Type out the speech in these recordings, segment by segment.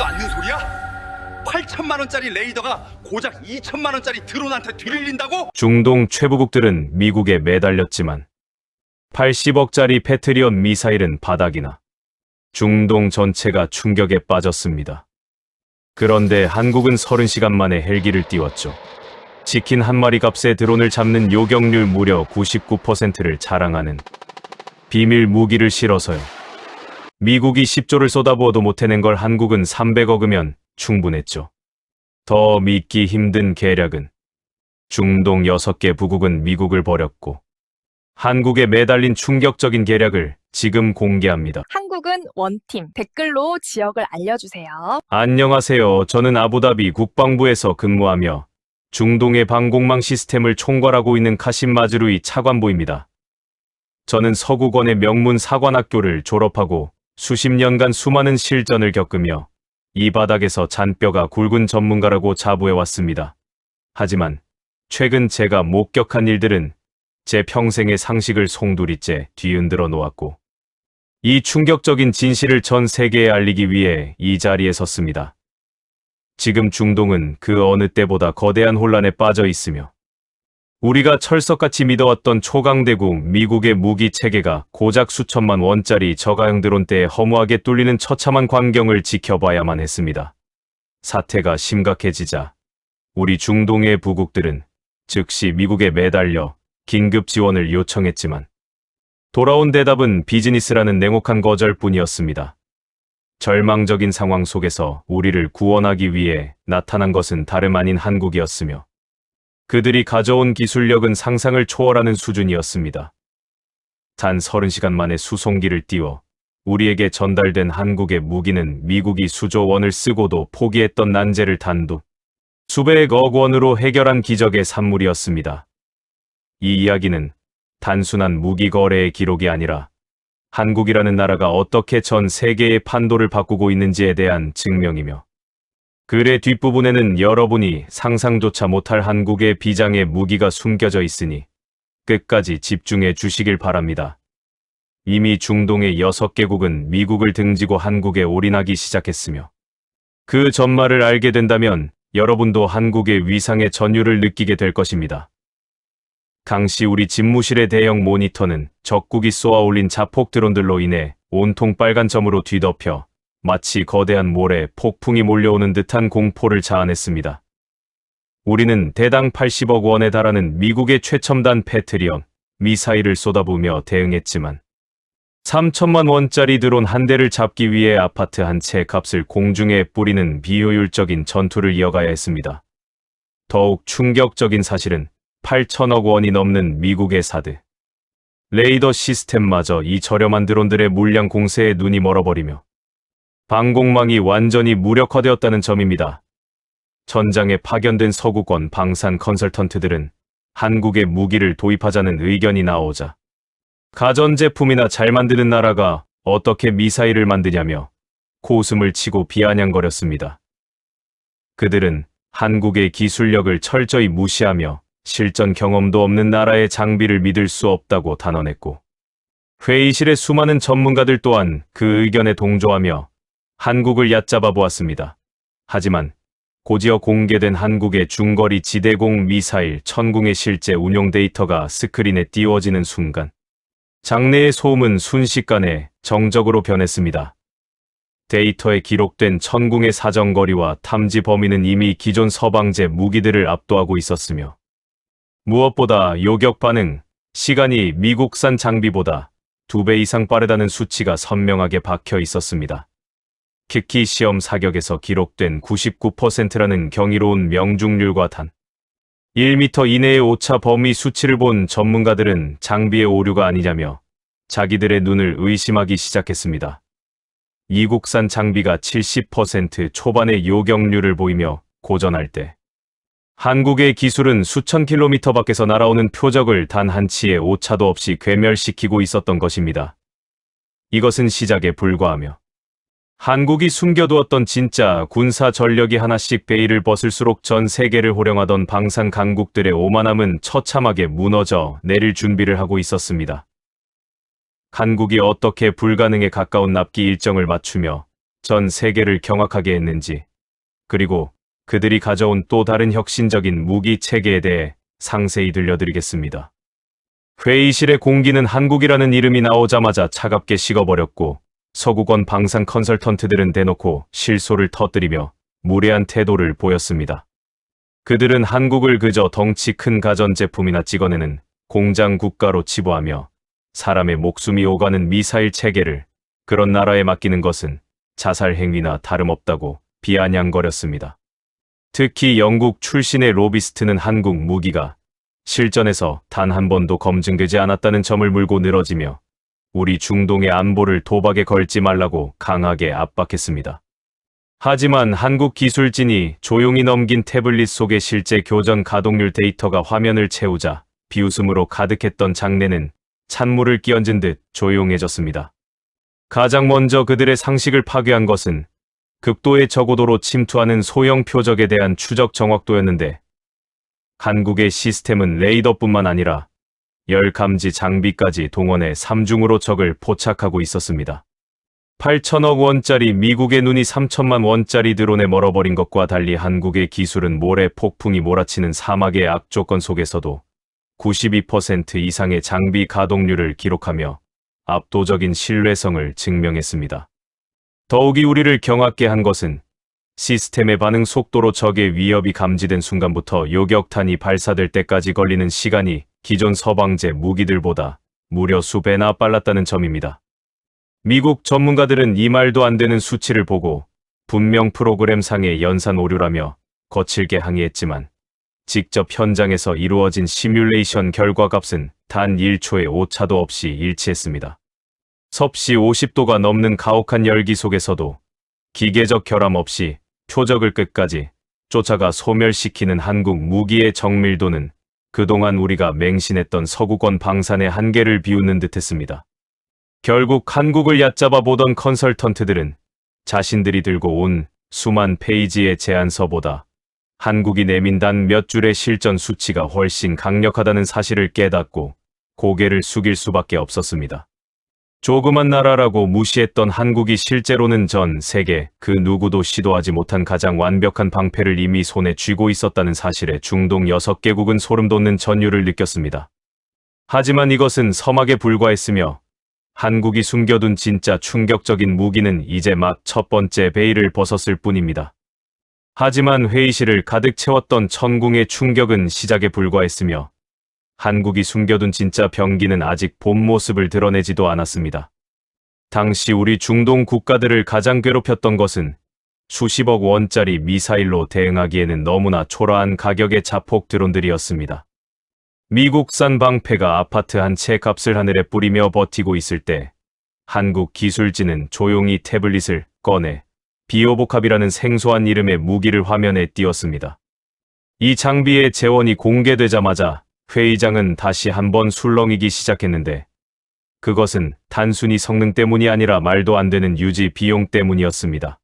말도 안 되는 소리야? 8천만 원짜리 레이더가 고작 2천만 원짜리 드론한테 뒤를린다고? 중동 최부국들은 미국에 매달렸지만 80억짜리 패트리엇 미사일은 바닥이나 중동 전체가 충격에 빠졌습니다. 그런데 한국은 30시간 만에 헬기를 띄웠죠. 치킨 한 마리 값의 드론을 잡는 요격률 무려 99%를 자랑하는 비밀 무기를 실어서요. 미국이 10조를 쏟아부어도 못 해낸 걸 한국은 300억이면 충분했죠. 더 믿기 힘든 계략은 중동 6개 부국은 미국을 버렸고 한국에 매달린 충격적인 계략을 지금 공개합니다. 한국은 원팀. 댓글로 지역을 알려주세요. 안녕하세요. 저는 아부다비 국방부에서 근무하며 중동의 방공망 시스템을 총괄하고 있는 카심 마즈루이 차관보입니다. 저는 서구권의 명문 사관학교를 졸업하고 수십 년간 수많은 실전을 겪으며 이 바닥에서 잔뼈가 굵은 전문가라고 자부해왔습니다. 하지만 최근 제가 목격한 일들은 제 평생의 상식을 송두리째 뒤흔들어 놓았고 이 충격적인 진실을 전 세계에 알리기 위해 이 자리에 섰습니다. 지금 중동은 그 어느 때보다 거대한 혼란에 빠져 있으며 우리가 철석같이 믿어왔던 초강대국 미국의 무기 체계가 고작 수천만 원짜리 저가형 드론대에 허무하게 뚫리는 처참한 광경을 지켜봐야만 했습니다. 사태가 심각해지자 우리 중동의 부국들은 즉시 미국에 매달려 긴급 지원을 요청했지만 돌아온 대답은 비즈니스라는 냉혹한 거절뿐이었습니다. 절망적인 상황 속에서 우리를 구원하기 위해 나타난 것은 다름 아닌 한국이었으며 그들이 가져온 기술력은 상상을 초월하는 수준이었습니다. 단 30시간 만에 수송기를 띄워 우리에게 전달된 한국의 무기는 미국이 수조 원을 쓰고도 포기했던 난제를 단돈 수백억 원으로 해결한 기적의 산물이었습니다. 이 이야기는 단순한 무기 거래의 기록이 아니라 한국이라는 나라가 어떻게 전 세계의 판도를 바꾸고 있는지에 대한 증명이며 글의 뒷부분에는 여러분이 상상조차 못할 한국의 비장의 무기가 숨겨져 있으니 끝까지 집중해 주시길 바랍니다. 이미 중동의 6개국은 미국을 등지고 한국에 올인하기 시작했으며 그 전말을 알게 된다면 여러분도 한국의 위상의 전율을 느끼게 될 것입니다. 당시 우리 집무실의 대형 모니터는 적국이 쏘아올린 자폭 드론들로 인해 온통 빨간 점으로 뒤덮여 마치 거대한 모래 폭풍이 몰려오는 듯한 공포를 자아냈습니다. 우리는 대당 80억 원에 달하는 미국의 최첨단 패트리엇 미사일을 쏟아부으며 대응했지만 3천만 원짜리 드론 한 대를 잡기 위해 아파트 한 채 값을 공중에 뿌리는 비효율적인 전투를 이어가야 했습니다. 더욱 충격적인 사실은 8천억 원이 넘는 미국의 사드 레이더 시스템마저 이 저렴한 드론들의 물량 공세에 눈이 멀어버리며 방공망이 완전히 무력화되었다는 점입니다. 전장에 파견된 서구권 방산 컨설턴트들은 한국에 무기를 도입하자는 의견이 나오자 가전제품이나 잘 만드는 나라가 어떻게 미사일을 만드냐며 코웃음을 치고 비아냥거렸습니다. 그들은 한국의 기술력을 철저히 무시하며 실전 경험도 없는 나라의 장비를 믿을 수 없다고 단언했고 회의실의 수많은 전문가들 또한 그 의견에 동조하며 한국을 얕잡아 보았습니다. 하지만 곧이어 공개된 한국의 중거리 지대공 미사일 천궁의 실제 운용 데이터가 스크린에 띄워지는 순간 장내의 소음은 순식간에 정적으로 변했습니다. 데이터에 기록된 천궁의 사정거리와 탐지 범위는 이미 기존 서방제 무기들을 압도하고 있었으며 무엇보다 요격 반응 시간이 미국산 장비보다 2배 이상 빠르다는 수치가 선명하게 박혀 있었습니다. 특히 시험 사격에서 기록된 99%라는 경이로운 명중률과 단 1m 이내의 오차 범위 수치를 본 전문가들은 장비의 오류가 아니냐며 자기들의 눈을 의심하기 시작했습니다. 이국산 장비가 70% 초반의 요격률을 보이며 고전할 때 한국의 기술은 수천 킬로미터 밖에서 날아오는 표적을 단 한 치의 오차도 없이 괴멸시키고 있었던 것입니다. 이것은 시작에 불과하며 한국이 숨겨두었던 진짜 군사 전력이 하나씩 베일을 벗을수록 전 세계를 호령하던 방산 강국들의 오만함은 처참하게 무너져 내릴 준비를 하고 있었습니다. 한국이 어떻게 불가능에 가까운 납기 일정을 맞추며 전 세계를 경악하게 했는지, 그리고 그들이 가져온 또 다른 혁신적인 무기 체계에 대해 상세히 들려드리겠습니다. 회의실의 공기는 한국이라는 이름이 나오자마자 차갑게 식어버렸고, 서구권 방산 컨설턴트들은 대놓고 실소를 터뜨리며 무례한 태도를 보였습니다. 그들은 한국을 그저 덩치 큰 가전제품이나 찍어내는 공장 국가로 치부하며 사람의 목숨이 오가는 미사일 체계를 그런 나라에 맡기는 것은 자살 행위나 다름없다고 비아냥거렸습니다. 특히 영국 출신의 로비스트는 한국 무기가 실전에서 단 한 번도 검증되지 않았다는 점을 물고 늘어지며 우리 중동의 안보를 도박에 걸지 말라고 강하게 압박했습니다. 하지만 한국 기술진이 조용히 넘긴 태블릿 속의 실제 교전 가동률 데이터가 화면을 채우자 비웃음으로 가득했던 장내는 찬물을 끼얹은 듯 조용해졌습니다. 가장 먼저 그들의 상식을 파괴한 것은 극도의 저고도로 침투하는 소형 표적에 대한 추적 정확도였는데, 한국의 시스템은 레이더뿐만 아니라 열 감지 장비까지 동원해 삼중으로 적을 포착하고 있었습니다. 8천억 원짜리 미국의 눈이 3천만 원짜리 드론에 멀어버린 것과 달리 한국의 기술은 모래 폭풍이 몰아치는 사막의 악조건 속에서도 92% 이상의 장비 가동률을 기록하며 압도적인 신뢰성을 증명했습니다. 더욱이 우리를 경악게 한 것은 시스템의 반응 속도로 적의 위협이 감지된 순간부터 요격탄이 발사될 때까지 걸리는 시간이 기존 서방제 무기들보다 무려 수배나 빨랐다는 점입니다. 미국 전문가들은 이 말도 안 되는 수치를 보고 분명 프로그램상의 연산 오류라며 거칠게 항의했지만, 직접 현장에서 이루어진 시뮬레이션 결과값은 단 1초의 오차도 없이 일치했습니다. 섭씨 50도가 넘는 가혹한 열기 속에서도 기계적 결함 없이 표적을 끝까지 쫓아가 소멸시키는 한국 무기의 정밀도는 그동안 우리가 맹신했던 서구권 방산의 한계를 비웃는 듯했습니다. 결국 한국을 얕잡아 보던 컨설턴트들은 자신들이 들고 온 수만 페이지의 제안서보다 한국이 내민 단 몇 줄의 실전 수치가 훨씬 강력하다는 사실을 깨닫고 고개를 숙일 수밖에 없었습니다. 조그만 나라라고 무시했던 한국이 실제로는 전 세계 그 누구도 시도하지 못한 가장 완벽한 방패를 이미 손에 쥐고 있었다는 사실에 중동 6개국은 소름 돋는 전율을 느꼈습니다. 하지만 이것은 서막에 불과했으며 한국이 숨겨둔 진짜 충격적인 무기는 이제 막 첫 번째 베일을 벗었을 뿐입니다. 하지만 회의실을 가득 채웠던 천궁의 충격은 시작에 불과했으며 한국이 숨겨둔 진짜 병기는 아직 본 모습을 드러내지도 않았습니다. 당시 우리 중동 국가들을 가장 괴롭혔던 것은 수십억 원짜리 미사일로 대응하기에는 너무나 초라한 가격의 자폭 드론들이었습니다. 미국산 방패가 아파트 한 채 값을 하늘에 뿌리며 버티고 있을 때 한국 기술진은 조용히 태블릿을 꺼내 비오복합이라는 생소한 이름의 무기를 화면에 띄웠습니다. 이 장비의 재원이 공개되자마자 회의장은 다시 한번 술렁이기 시작했는데, 그것은 단순히 성능 때문이 아니라 말도 안 되는 유지 비용 때문이었습니다.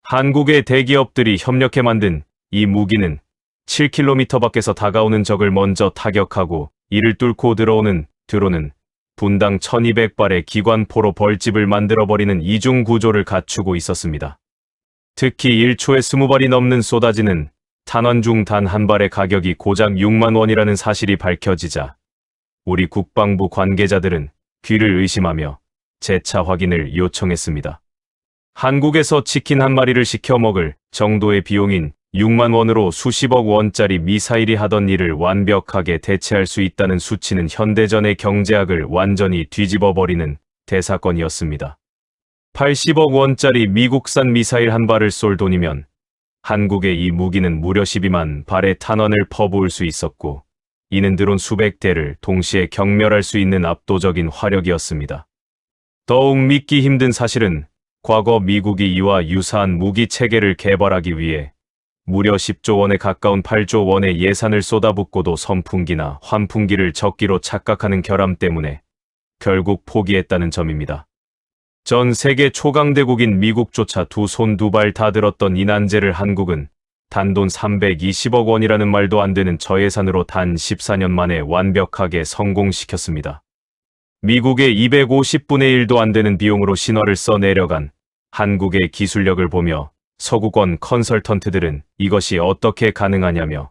한국의 대기업들이 협력해 만든 이 무기는 7km 밖에서 다가오는 적을 먼저 타격하고 이를 뚫고 들어오는 드론은 분당 1200발의 기관포로 벌집을 만들어버리는 이중 구조를 갖추고 있었습니다. 특히 1초에 20발이 넘는 쏟아지는 탄환 중 단 한 발의 가격이 고작 6만 원이라는 사실이 밝혀지자 우리 국방부 관계자들은 귀를 의심하며 재차 확인을 요청했습니다. 한국에서 치킨 한 마리를 시켜 먹을 정도의 비용인 6만 원으로 수십억 원짜리 미사일이 하던 일을 완벽하게 대체할 수 있다는 수치는 현대전의 경제학을 완전히 뒤집어버리는 대사건이었습니다. 80억 원짜리 미국산 미사일 한 발을 쏠 돈이면 한국의 이 무기는 무려 12만 발의 탄환을 퍼부을 수 있었고, 이는 드론 수백 대를 동시에 경멸할 수 있는 압도적인 화력이었습니다. 더욱 믿기 힘든 사실은 과거 미국이 이와 유사한 무기 체계를 개발하기 위해 무려 10조 원에 가까운 8조 원의 예산을 쏟아붓고도 선풍기나 환풍기를 적기로 착각하는 결함 때문에 결국 포기했다는 점입니다. 전 세계 초강대국인 미국조차 두 손 두 발 다 들었던 이 난제를 한국은 단돈 320억 원이라는 말도 안 되는 저예산으로 단 14년 만에 완벽하게 성공시켰습니다. 미국의 250분의 1도 안 되는 비용으로 신화를 써 내려간 한국의 기술력을 보며 서구권 컨설턴트들은 이것이 어떻게 가능하냐며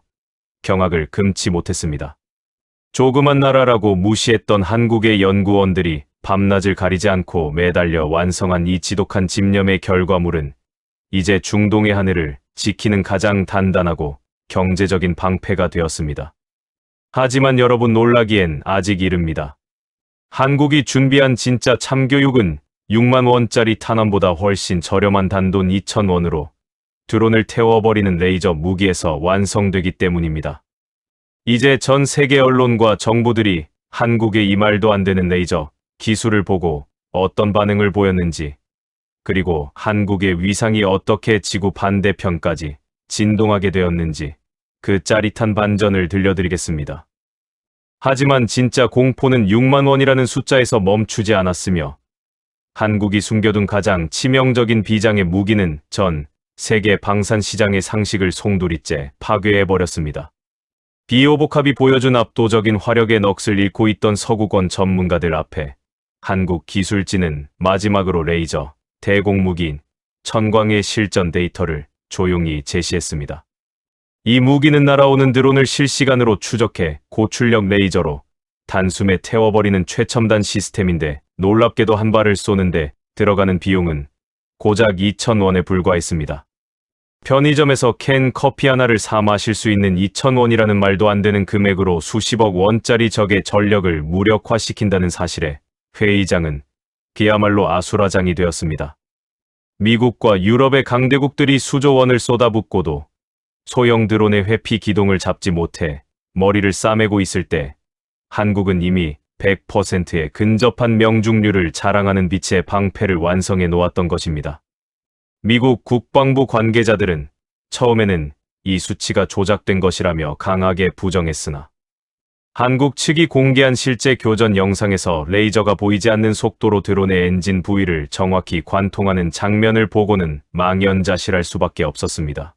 경악을 금치 못했습니다. 조그만 나라라고 무시했던 한국의 연구원들이 밤낮을 가리지 않고 매달려 완성한 이 지독한 집념의 결과물은 이제 중동의 하늘을 지키는 가장 단단하고 경제적인 방패가 되었습니다. 하지만 여러분 놀라기엔 아직 이릅니다. 한국이 준비한 진짜 참교육은 6만 원짜리 탄환보다 훨씬 저렴한 단돈 2,000원으로 드론을 태워버리는 레이저 무기에서 완성되기 때문입니다. 이제 전 세계 언론과 정부들이 한국의 이 말도 안 되는 레이저 기술을 보고 어떤 반응을 보였는지, 그리고 한국의 위상이 어떻게 지구 반대편까지 진동하게 되었는지 그 짜릿한 반전을 들려드리겠습니다. 하지만 진짜 공포는 6만 원이라는 숫자에서 멈추지 않았으며 한국이 숨겨둔 가장 치명적인 비장의 무기는 전 세계 방산 시장의 상식을 송두리째 파괴해버렸습니다. 비오복합이 보여준 압도적인 화력의 넋을 잃고 있던 서구권 전문가들 앞에 한국 기술진은 마지막으로 레이저, 대공무기인 천광의 실전 데이터를 조용히 제시했습니다. 이 무기는 날아오는 드론을 실시간으로 추적해 고출력 레이저로 단숨에 태워버리는 최첨단 시스템인데 놀랍게도 한 발을 쏘는데 들어가는 비용은 고작 2,000원에 불과했습니다. 편의점에서 캔 커피 하나를 사 마실 수 있는 2,000원이라는 말도 안 되는 금액으로 수십억 원짜리 적의 전력을 무력화시킨다는 사실에 회의장은 그야말로 아수라장이 되었습니다. 미국과 유럽의 강대국들이 수조 원을 쏟아붓고도 소형 드론의 회피 기동을 잡지 못해 머리를 싸매고 있을 때 한국은 이미 100%에 근접한 명중률을 자랑하는 빛의 방패를 완성해 놓았던 것입니다. 미국 국방부 관계자들은 처음에는 이 수치가 조작된 것이라며 강하게 부정했으나 한국 측이 공개한 실제 교전 영상에서 레이저가 보이지 않는 속도로 드론의 엔진 부위를 정확히 관통하는 장면을 보고는 망연자실할 수밖에 없었습니다.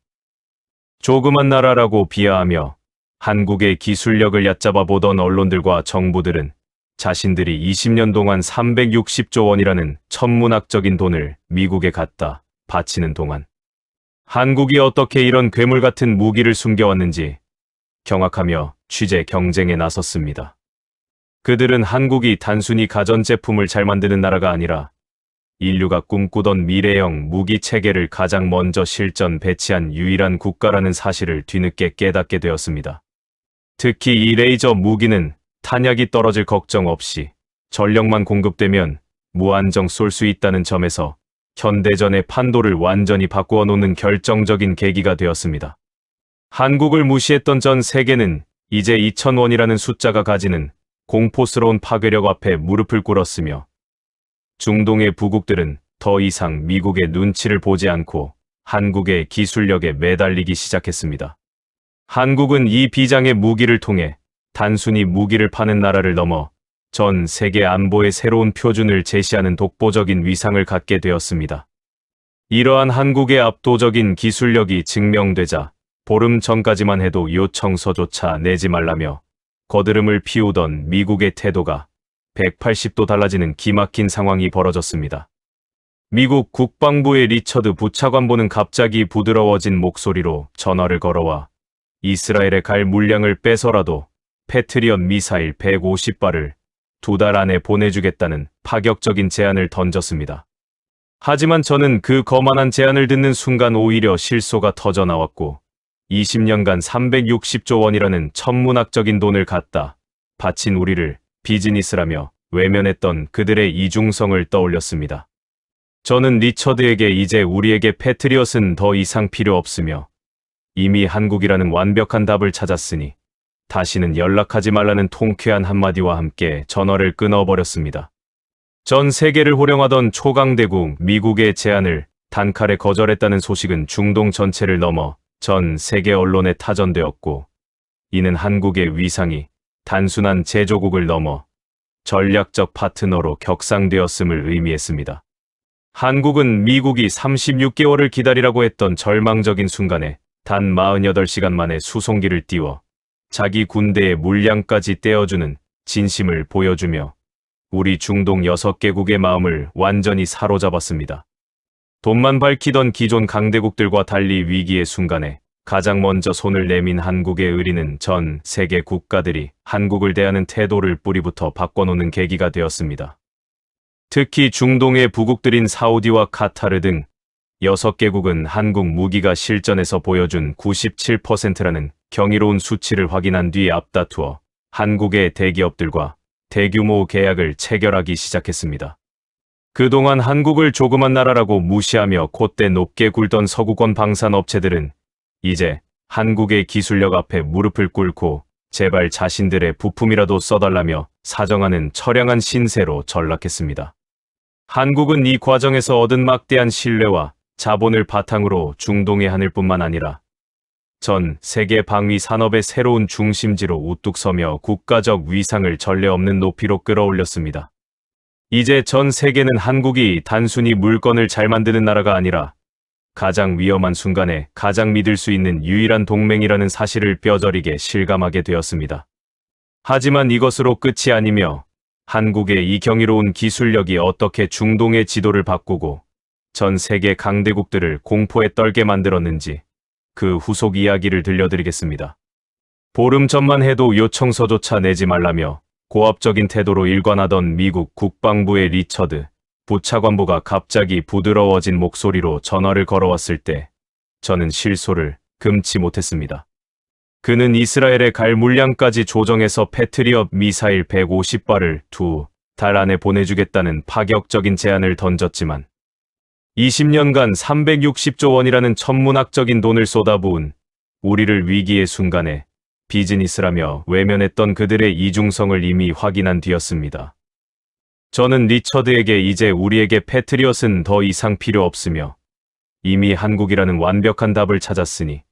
조그만 나라라고 비하하며 한국의 기술력을 얕잡아 보던 언론들과 정부들은 자신들이 20년 동안 360조 원이라는 천문학적인 돈을 미국에 갖다 바치는 동안 한국이 어떻게 이런 괴물 같은 무기를 숨겨왔는지 경악하며 취재 경쟁에 나섰습니다. 그들은 한국이 단순히 가전제품을 잘 만드는 나라가 아니라 인류가 꿈꾸던 미래형 무기 체계를 가장 먼저 실전 배치한 유일한 국가라는 사실을 뒤늦게 깨닫게 되었습니다. 특히 이 레이저 무기는 탄약이 떨어질 걱정 없이 전력만 공급되면 무한정 쏠 수 있다는 점에서 현대전의 판도를 완전히 바꾸어 놓는 결정적인 계기가 되었습니다. 한국을 무시했던 전 세계는 이제 2,000원이라는 숫자가 가지는 공포스러운 파괴력 앞에 무릎을 꿇었으며 중동의 부국들은 더 이상 미국의 눈치를 보지 않고 한국의 기술력에 매달리기 시작했습니다. 한국은 이 비장의 무기를 통해 단순히 무기를 파는 나라를 넘어 전 세계 안보의 새로운 표준을 제시하는 독보적인 위상을 갖게 되었습니다. 이러한 한국의 압도적인 기술력이 증명되자 보름 전까지만 해도 요청서조차 내지 말라며 거드름을 피우던 미국의 태도가 180도 달라지는 기막힌 상황이 벌어졌습니다. 미국 국방부의 리처드 부차관보는 갑자기 부드러워진 목소리로 전화를 걸어와 이스라엘에 갈 물량을 빼서라도 패트리엇 미사일 150발을 2달 안에 보내주겠다는 파격적인 제안을 던졌습니다. 하지만 저는 그 거만한 제안을 듣는 순간 오히려 실소가 터져 나왔고 20년간 360조 원이라는 천문학적인 돈을 갖다 바친 우리를 비즈니스라며 외면했던 그들의 이중성을 떠올렸습니다. 저는 리처드에게 이제 우리에게 패트리엇은 더 이상 필요 없으며 이미 한국이라는 완벽한 답을 찾았으니 다시는 연락하지 말라는 통쾌한 한마디와 함께 전화를 끊어버렸습니다. 전 세계를 호령하던 초강대국 미국의 제안을 단칼에 거절했다는 소식은 중동 전체를 넘어 전 세계 언론에 타전되었고 이는 한국의 위상이 단순한 제조국을 넘어 전략적 파트너로 격상되었음을 의미했습니다. 한국은 미국이 36개월을 기다리라고 했던 절망적인 순간에 단 48시간 만에 수송기를 띄워 자기 군대의 물량까지 떼어주는 진심을 보여주며 우리 중동 6개국의 마음을 완전히 사로잡았습니다. 돈만 밝히던 기존 강대국들과 달리 위기의 순간에 가장 먼저 손을 내민 한국의 의리는 전 세계 국가들이 한국을 대하는 태도를 뿌리부터 바꿔놓는 계기가 되었습니다. 특히 중동의 부국들인 사우디와 카타르 등 6개국은 한국 무기가 실전에서 보여준 97%라는 경이로운 수치를 확인한 뒤 앞다투어 한국의 대기업들과 대규모 계약을 체결하기 시작했습니다. 그동안 한국을 조그만 나라라고 무시하며 콧대 높게 굴던 서구권 방산업체들은 이제 한국의 기술력 앞에 무릎을 꿇고 제발 자신들의 부품이라도 써달라며 사정하는 처량한 신세로 전락했습니다. 한국은 이 과정에서 얻은 막대한 신뢰와 자본을 바탕으로 중동의 하늘뿐만 아니라 전 세계 방위 산업의 새로운 중심지로 우뚝 서며 국가적 위상을 전례 없는 높이로 끌어올렸습니다. 이제 전 세계는 한국이 단순히 물건을 잘 만드는 나라가 아니라 가장 위험한 순간에 가장 믿을 수 있는 유일한 동맹이라는 사실을 뼈저리게 실감하게 되었습니다. 하지만 이것으로 끝이 아니며 한국의 이 경이로운 기술력이 어떻게 중동의 지도를 바꾸고 전 세계 강대국들을 공포에 떨게 만들었는지 그 후속 이야기를 들려드리겠습니다. 보름 전만 해도 요청서조차 내지 말라며 고압적인 태도로 일관하던 미국 국방부의 리처드 부차관보가 갑자기 부드러워진 목소리로 전화를 걸어왔을 때 저는 실소를 금치 못했습니다. 그는 이스라엘에 갈 물량까지 조정해서 패트리엇 미사일 150발을 2달 안에 보내주겠다는 파격적인 제안을 던졌지만 20년간 360조 원이라는 천문학적인 돈을 쏟아부은 우리를 위기의 순간에 비즈니스라며 외면했던 그들의 이중성을 이미 확인한 뒤였습니다. 저는 리처드에게 이제 우리에게 패트리엇은 더 이상 필요 없으며 이미 한국이라는 완벽한 답을 찾았으니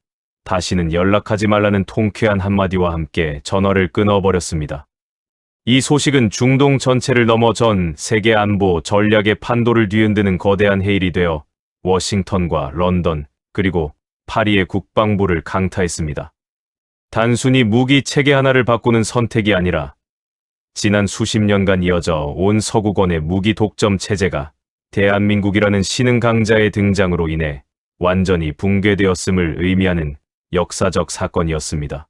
다시는 연락하지 말라는 통쾌한 한마디와 함께 전화를 끊어버렸습니다. 이 소식은 중동 전체를 넘어 전 세계 안보 전략의 판도를 뒤흔드는 거대한 해일이 되어 워싱턴과 런던 그리고 파리의 국방부를 강타했습니다. 단순히 무기 체계 하나를 바꾸는 선택이 아니라 지난 수십 년간 이어져 온 서구권의 무기 독점 체제가 대한민국이라는 신흥 강자의 등장으로 인해 완전히 붕괴되었음을 의미하는 역사적 사건이었습니다.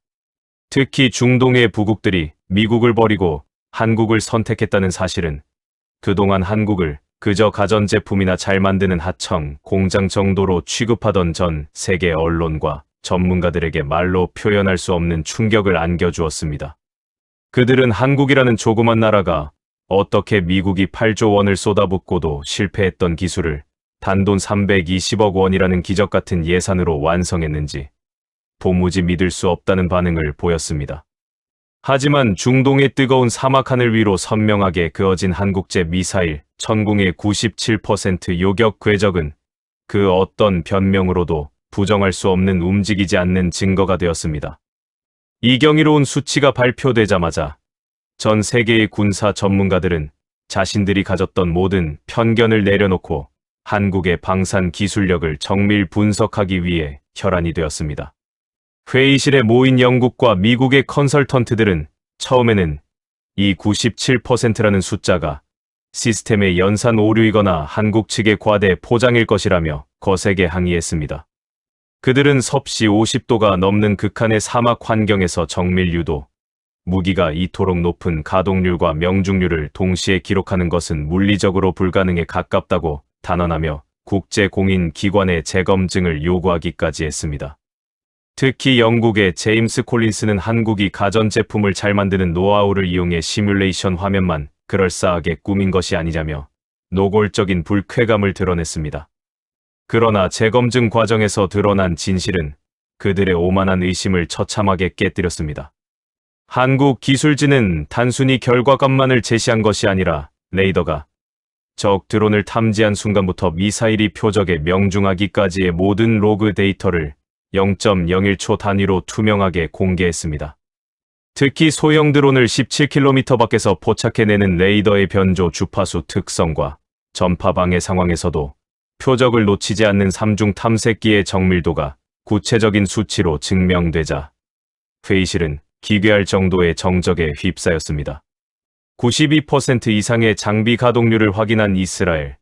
특히 중동의 부국들이 미국을 버리고 한국을 선택했다는 사실은 그동안 한국을 그저 가전제품이나 잘 만드는 하청, 공장 정도로 취급하던 전 세계 언론과 전문가들에게 말로 표현할 수 없는 충격을 안겨주었습니다. 그들은 한국이라는 조그만 나라가 어떻게 미국이 8조 원을 쏟아붓고도 실패했던 기술을 단돈 320억 원이라는 기적 같은 예산으로 완성했는지 도무지 믿을 수 없다는 반응을 보였습니다. 하지만 중동의 뜨거운 사막 하늘 위로 선명하게 그어진 한국제 미사일 천궁의 97% 요격 궤적은 그 어떤 변명으로도 부정할 수 없는 움직이지 않는 증거가 되었습니다. 이 경이로운 수치가 발표되자마자 전 세계의 군사 전문가들은 자신들이 가졌던 모든 편견을 내려놓고 한국의 방산 기술력을 정밀 분석하기 위해 혈안이 되었습니다. 회의실에 모인 영국과 미국의 컨설턴트들은 처음에는 이 97%라는 숫자가 시스템의 연산 오류이거나 한국 측의 과대 포장일 것이라며 거세게 항의했습니다. 그들은 섭씨 50도가 넘는 극한의 사막 환경에서 정밀 유도, 무기가 이토록 높은 가동률과 명중률을 동시에 기록하는 것은 물리적으로 불가능에 가깝다고 단언하며 국제공인 기관의 재검증을 요구하기까지 했습니다. 특히 영국의 제임스 콜린스는 한국이 가전제품을 잘 만드는 노하우를 이용해 시뮬레이션 화면만 그럴싸하게 꾸민 것이 아니냐며 노골적인 불쾌감을 드러냈습니다. 그러나 재검증 과정에서 드러난 진실은 그들의 오만한 의심을 처참하게 깨뜨렸습니다. 한국 기술진은 단순히 결과값만을 제시한 것이 아니라 레이더가 적 드론을 탐지한 순간부터 미사일이 표적에 명중하기까지의 모든 로그 데이터를 0.01초 단위로 투명하게 공개했습니다. 특히 소형 드론을 17km 밖에서 포착해내는 레이더의 변조 주파수 특성과 전파 방해 상황에서도 표적을 놓치지 않는 3중 탐색기의 정밀도가 구체적인 수치로 증명되자 회의실은 기괴할 정도의 정적에 휩싸였습니다. 92% 이상의 장비 가동률을 확인한 이스라엘,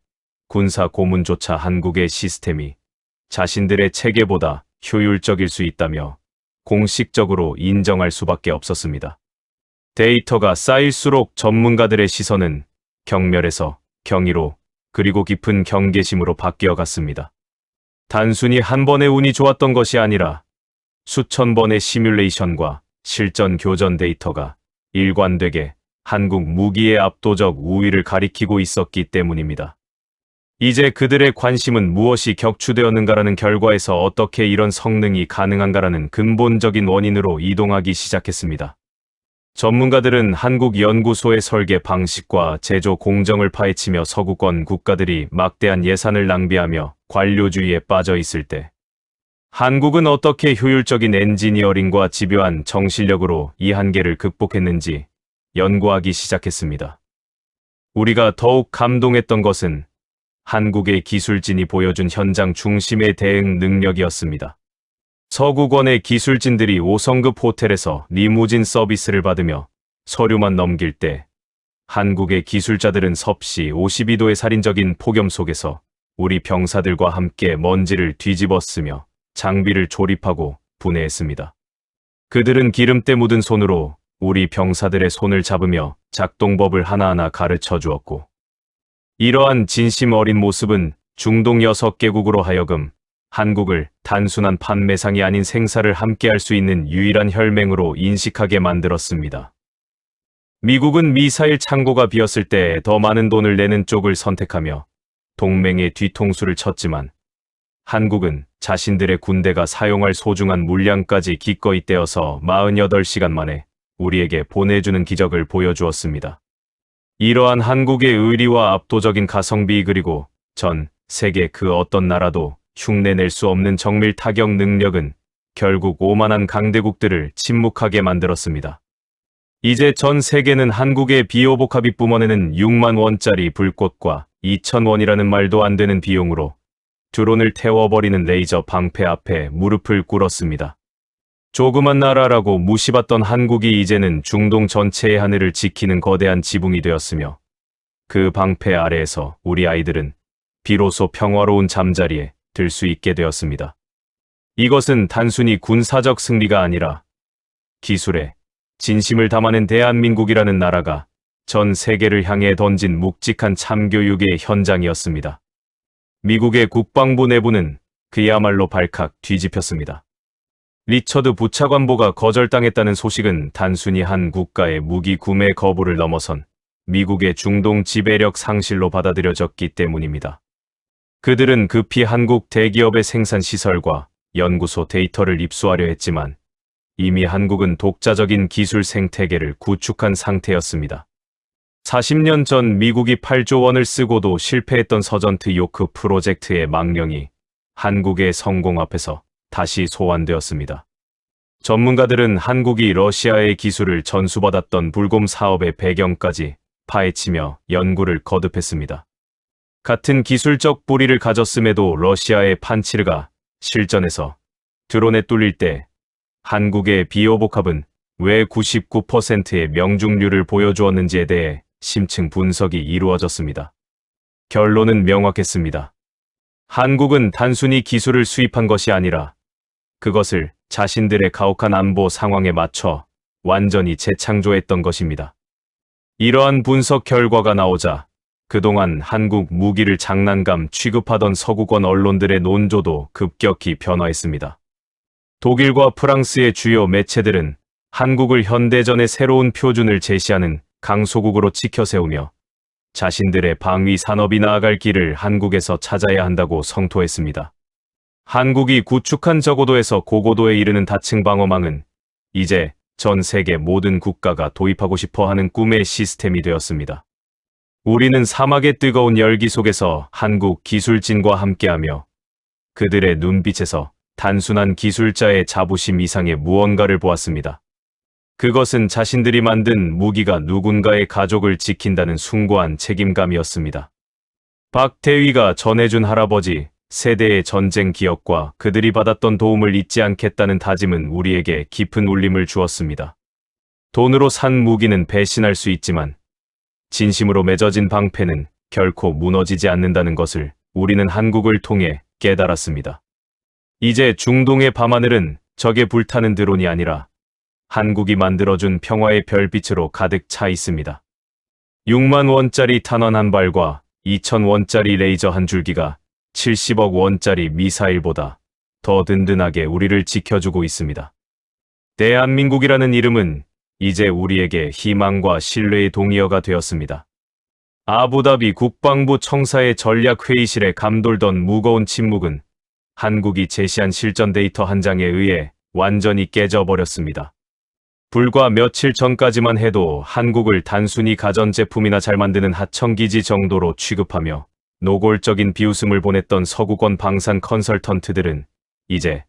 군사 고문조차 한국의 시스템이 자신들의 체계보다 효율적일 수 있다며 공식적으로 인정할 수밖에 없었습니다. 데이터가 쌓일수록 전문가들의 시선은 경멸에서 경이로 그리고 깊은 경계심으로 바뀌어 갔습니다. 단순히 한 번의 운이 좋았던 것이 아니라 수천 번의 시뮬레이션과 실전 교전 데이터가 일관되게 한국 무기의 압도적 우위를 가리키고 있었기 때문입니다. 이제 그들의 관심은 무엇이 격추되었는가라는 결과에서 어떻게 이런 성능이 가능한가라는 근본적인 원인으로 이동하기 시작했습니다. 전문가들은 한국 연구소의 설계 방식과 제조 공정을 파헤치며 서구권 국가들이 막대한 예산을 낭비하며 관료주의에 빠져 있을 때 한국은 어떻게 효율적인 엔지니어링과 집요한 정신력으로 이 한계를 극복했는지 연구하기 시작했습니다. 우리가 더욱 감동했던 것은 한국의 기술진이 보여준 현장 중심의 대응 능력이었습니다. 서구권의 기술진들이 5성급 호텔에서 리무진 서비스를 받으며 서류만 넘길 때 한국의 기술자들은 섭씨 52도의 살인적인 폭염 속에서 우리 병사들과 함께 먼지를 뒤집어 쓰며 장비를 조립하고 분해했습니다. 그들은 기름때 묻은 손으로 우리 병사들의 손을 잡으며 작동법을 하나하나 가르쳐 주었고, 이러한 진심 어린 모습은 중동 6개국으로 하여금 한국을 단순한 판매상이 아닌 생사를 함께할 수 있는 유일한 혈맹으로 인식하게 만들었습니다. 미국은 미사일 창고가 비었을 때 더 많은 돈을 내는 쪽을 선택하며 동맹의 뒤통수를 쳤지만, 한국은 자신들의 군대가 사용할 소중한 물량까지 기꺼이 떼어서 48시간 만에 우리에게 보내주는 기적을 보여주었습니다. 이러한 한국의 의리와 압도적인 가성비, 그리고 전 세계 그 어떤 나라도 흉내낼 수 없는 정밀 타격 능력은 결국 오만한 강대국들을 침묵하게 만들었습니다. 이제 전 세계는 한국의 비오복합이 뿜어내는 6만 원짜리 불꽃과 2,000원이라는 말도 안 되는 비용으로 드론을 태워버리는 레이저 방패 앞에 무릎을 꿇었습니다. 조그만 나라라고 무시받던 한국이 이제는 중동 전체의 하늘을 지키는 거대한 지붕이 되었으며, 그 방패 아래에서 우리 아이들은 비로소 평화로운 잠자리에 들 수 있게 되었습니다. 이것은 단순히 군사적 승리가 아니라 기술에 진심을 담아낸 대한민국이라는 나라가 전 세계를 향해 던진 묵직한 참교육의 현장이었습니다. 미국의 국방부 내부는 그야말로 발칵 뒤집혔습니다. 리처드 부차관보가 거절당했다는 소식은 단순히 한 국가의 무기 구매 거부를 넘어선 미국의 중동 지배력 상실로 받아들여졌기 때문입니다. 그들은 급히 한국 대기업의 생산시설과 연구소 데이터를 입수하려 했지만 이미 한국은 독자적인 기술 생태계를 구축한 상태였습니다. 40년 전 미국이 8조 원을 쓰고도 실패했던 서전트 요크 프로젝트의 망령이 한국의 성공 앞에서 다시 소환되었습니다. 전문가들은 한국이 러시아의 기술을 전수받았던 불곰 사업의 배경까지 파헤치며 연구를 거듭했습니다. 같은 기술적 뿌리를 가졌음에도 러시아의 판치르가 실전에서 드론에 뚫릴 때 한국의 비오복합은 왜 99%의 명중률을 보여주었는지에 대해 심층 분석이 이루어졌습니다. 결론은 명확했습니다. 한국은 단순히 기술을 수입한 것이 아니라 그것을 자신들의 가혹한 안보 상황에 맞춰 완전히 재창조했던 것입니다. 이러한 분석 결과가 나오자 그동안 한국 무기를 장난감 취급하던 서구권 언론들의 논조도 급격히 변화했습니다. 독일과 프랑스의 주요 매체들은 한국을 현대전의 새로운 표준을 제시하는 강소국으로 치켜세우며 자신들의 방위 산업이 나아갈 길을 한국에서 찾아야 한다고 성토했습니다. 한국이 구축한 저고도에서 고고도에 이르는 다층 방어망은 이제 전 세계 모든 국가가 도입하고 싶어 하는 꿈의 시스템이 되었습니다. 우리는 사막의 뜨거운 열기 속에서 한국 기술진과 함께하며 그들의 눈빛에서 단순한 기술자의 자부심 이상의 무언가를 보았습니다. 그것은 자신들이 만든 무기가 누군가의 가족을 지킨다는 숭고한 책임감이었습니다. 박 대위가 전해준 할아버지 세대의 전쟁 기억과 그들이 받았던 도움을 잊지 않겠다는 다짐은 우리에게 깊은 울림을 주었습니다. 돈으로 산 무기는 배신할 수 있지만 진심으로 맺어진 방패는 결코 무너지지 않는다는 것을 우리는 한국을 통해 깨달았습니다. 이제 중동의 밤하늘은 적의 불타는 드론이 아니라 한국이 만들어준 평화의 별빛으로 가득 차 있습니다. 6만 원짜리 탄환 한 발과 2천 원짜리 레이저 한 줄기가 70억 원짜리 미사일보다 더 든든하게 우리를 지켜주고 있습니다. 대한민국이라는 이름은 이제 우리에게 희망과 신뢰의 동의어가 되었습니다. 아부다비 국방부 청사의 전략회의실에 감돌던 무거운 침묵은 한국이 제시한 실전 데이터 한 장에 의해 완전히 깨져버렸습니다. 불과 며칠 전까지만 해도 한국을 단순히 가전제품이나 잘 만드는 하청기지 정도로 취급하며 노골적인 비웃음을 보냈던 서구권 방산 컨설턴트들은 이제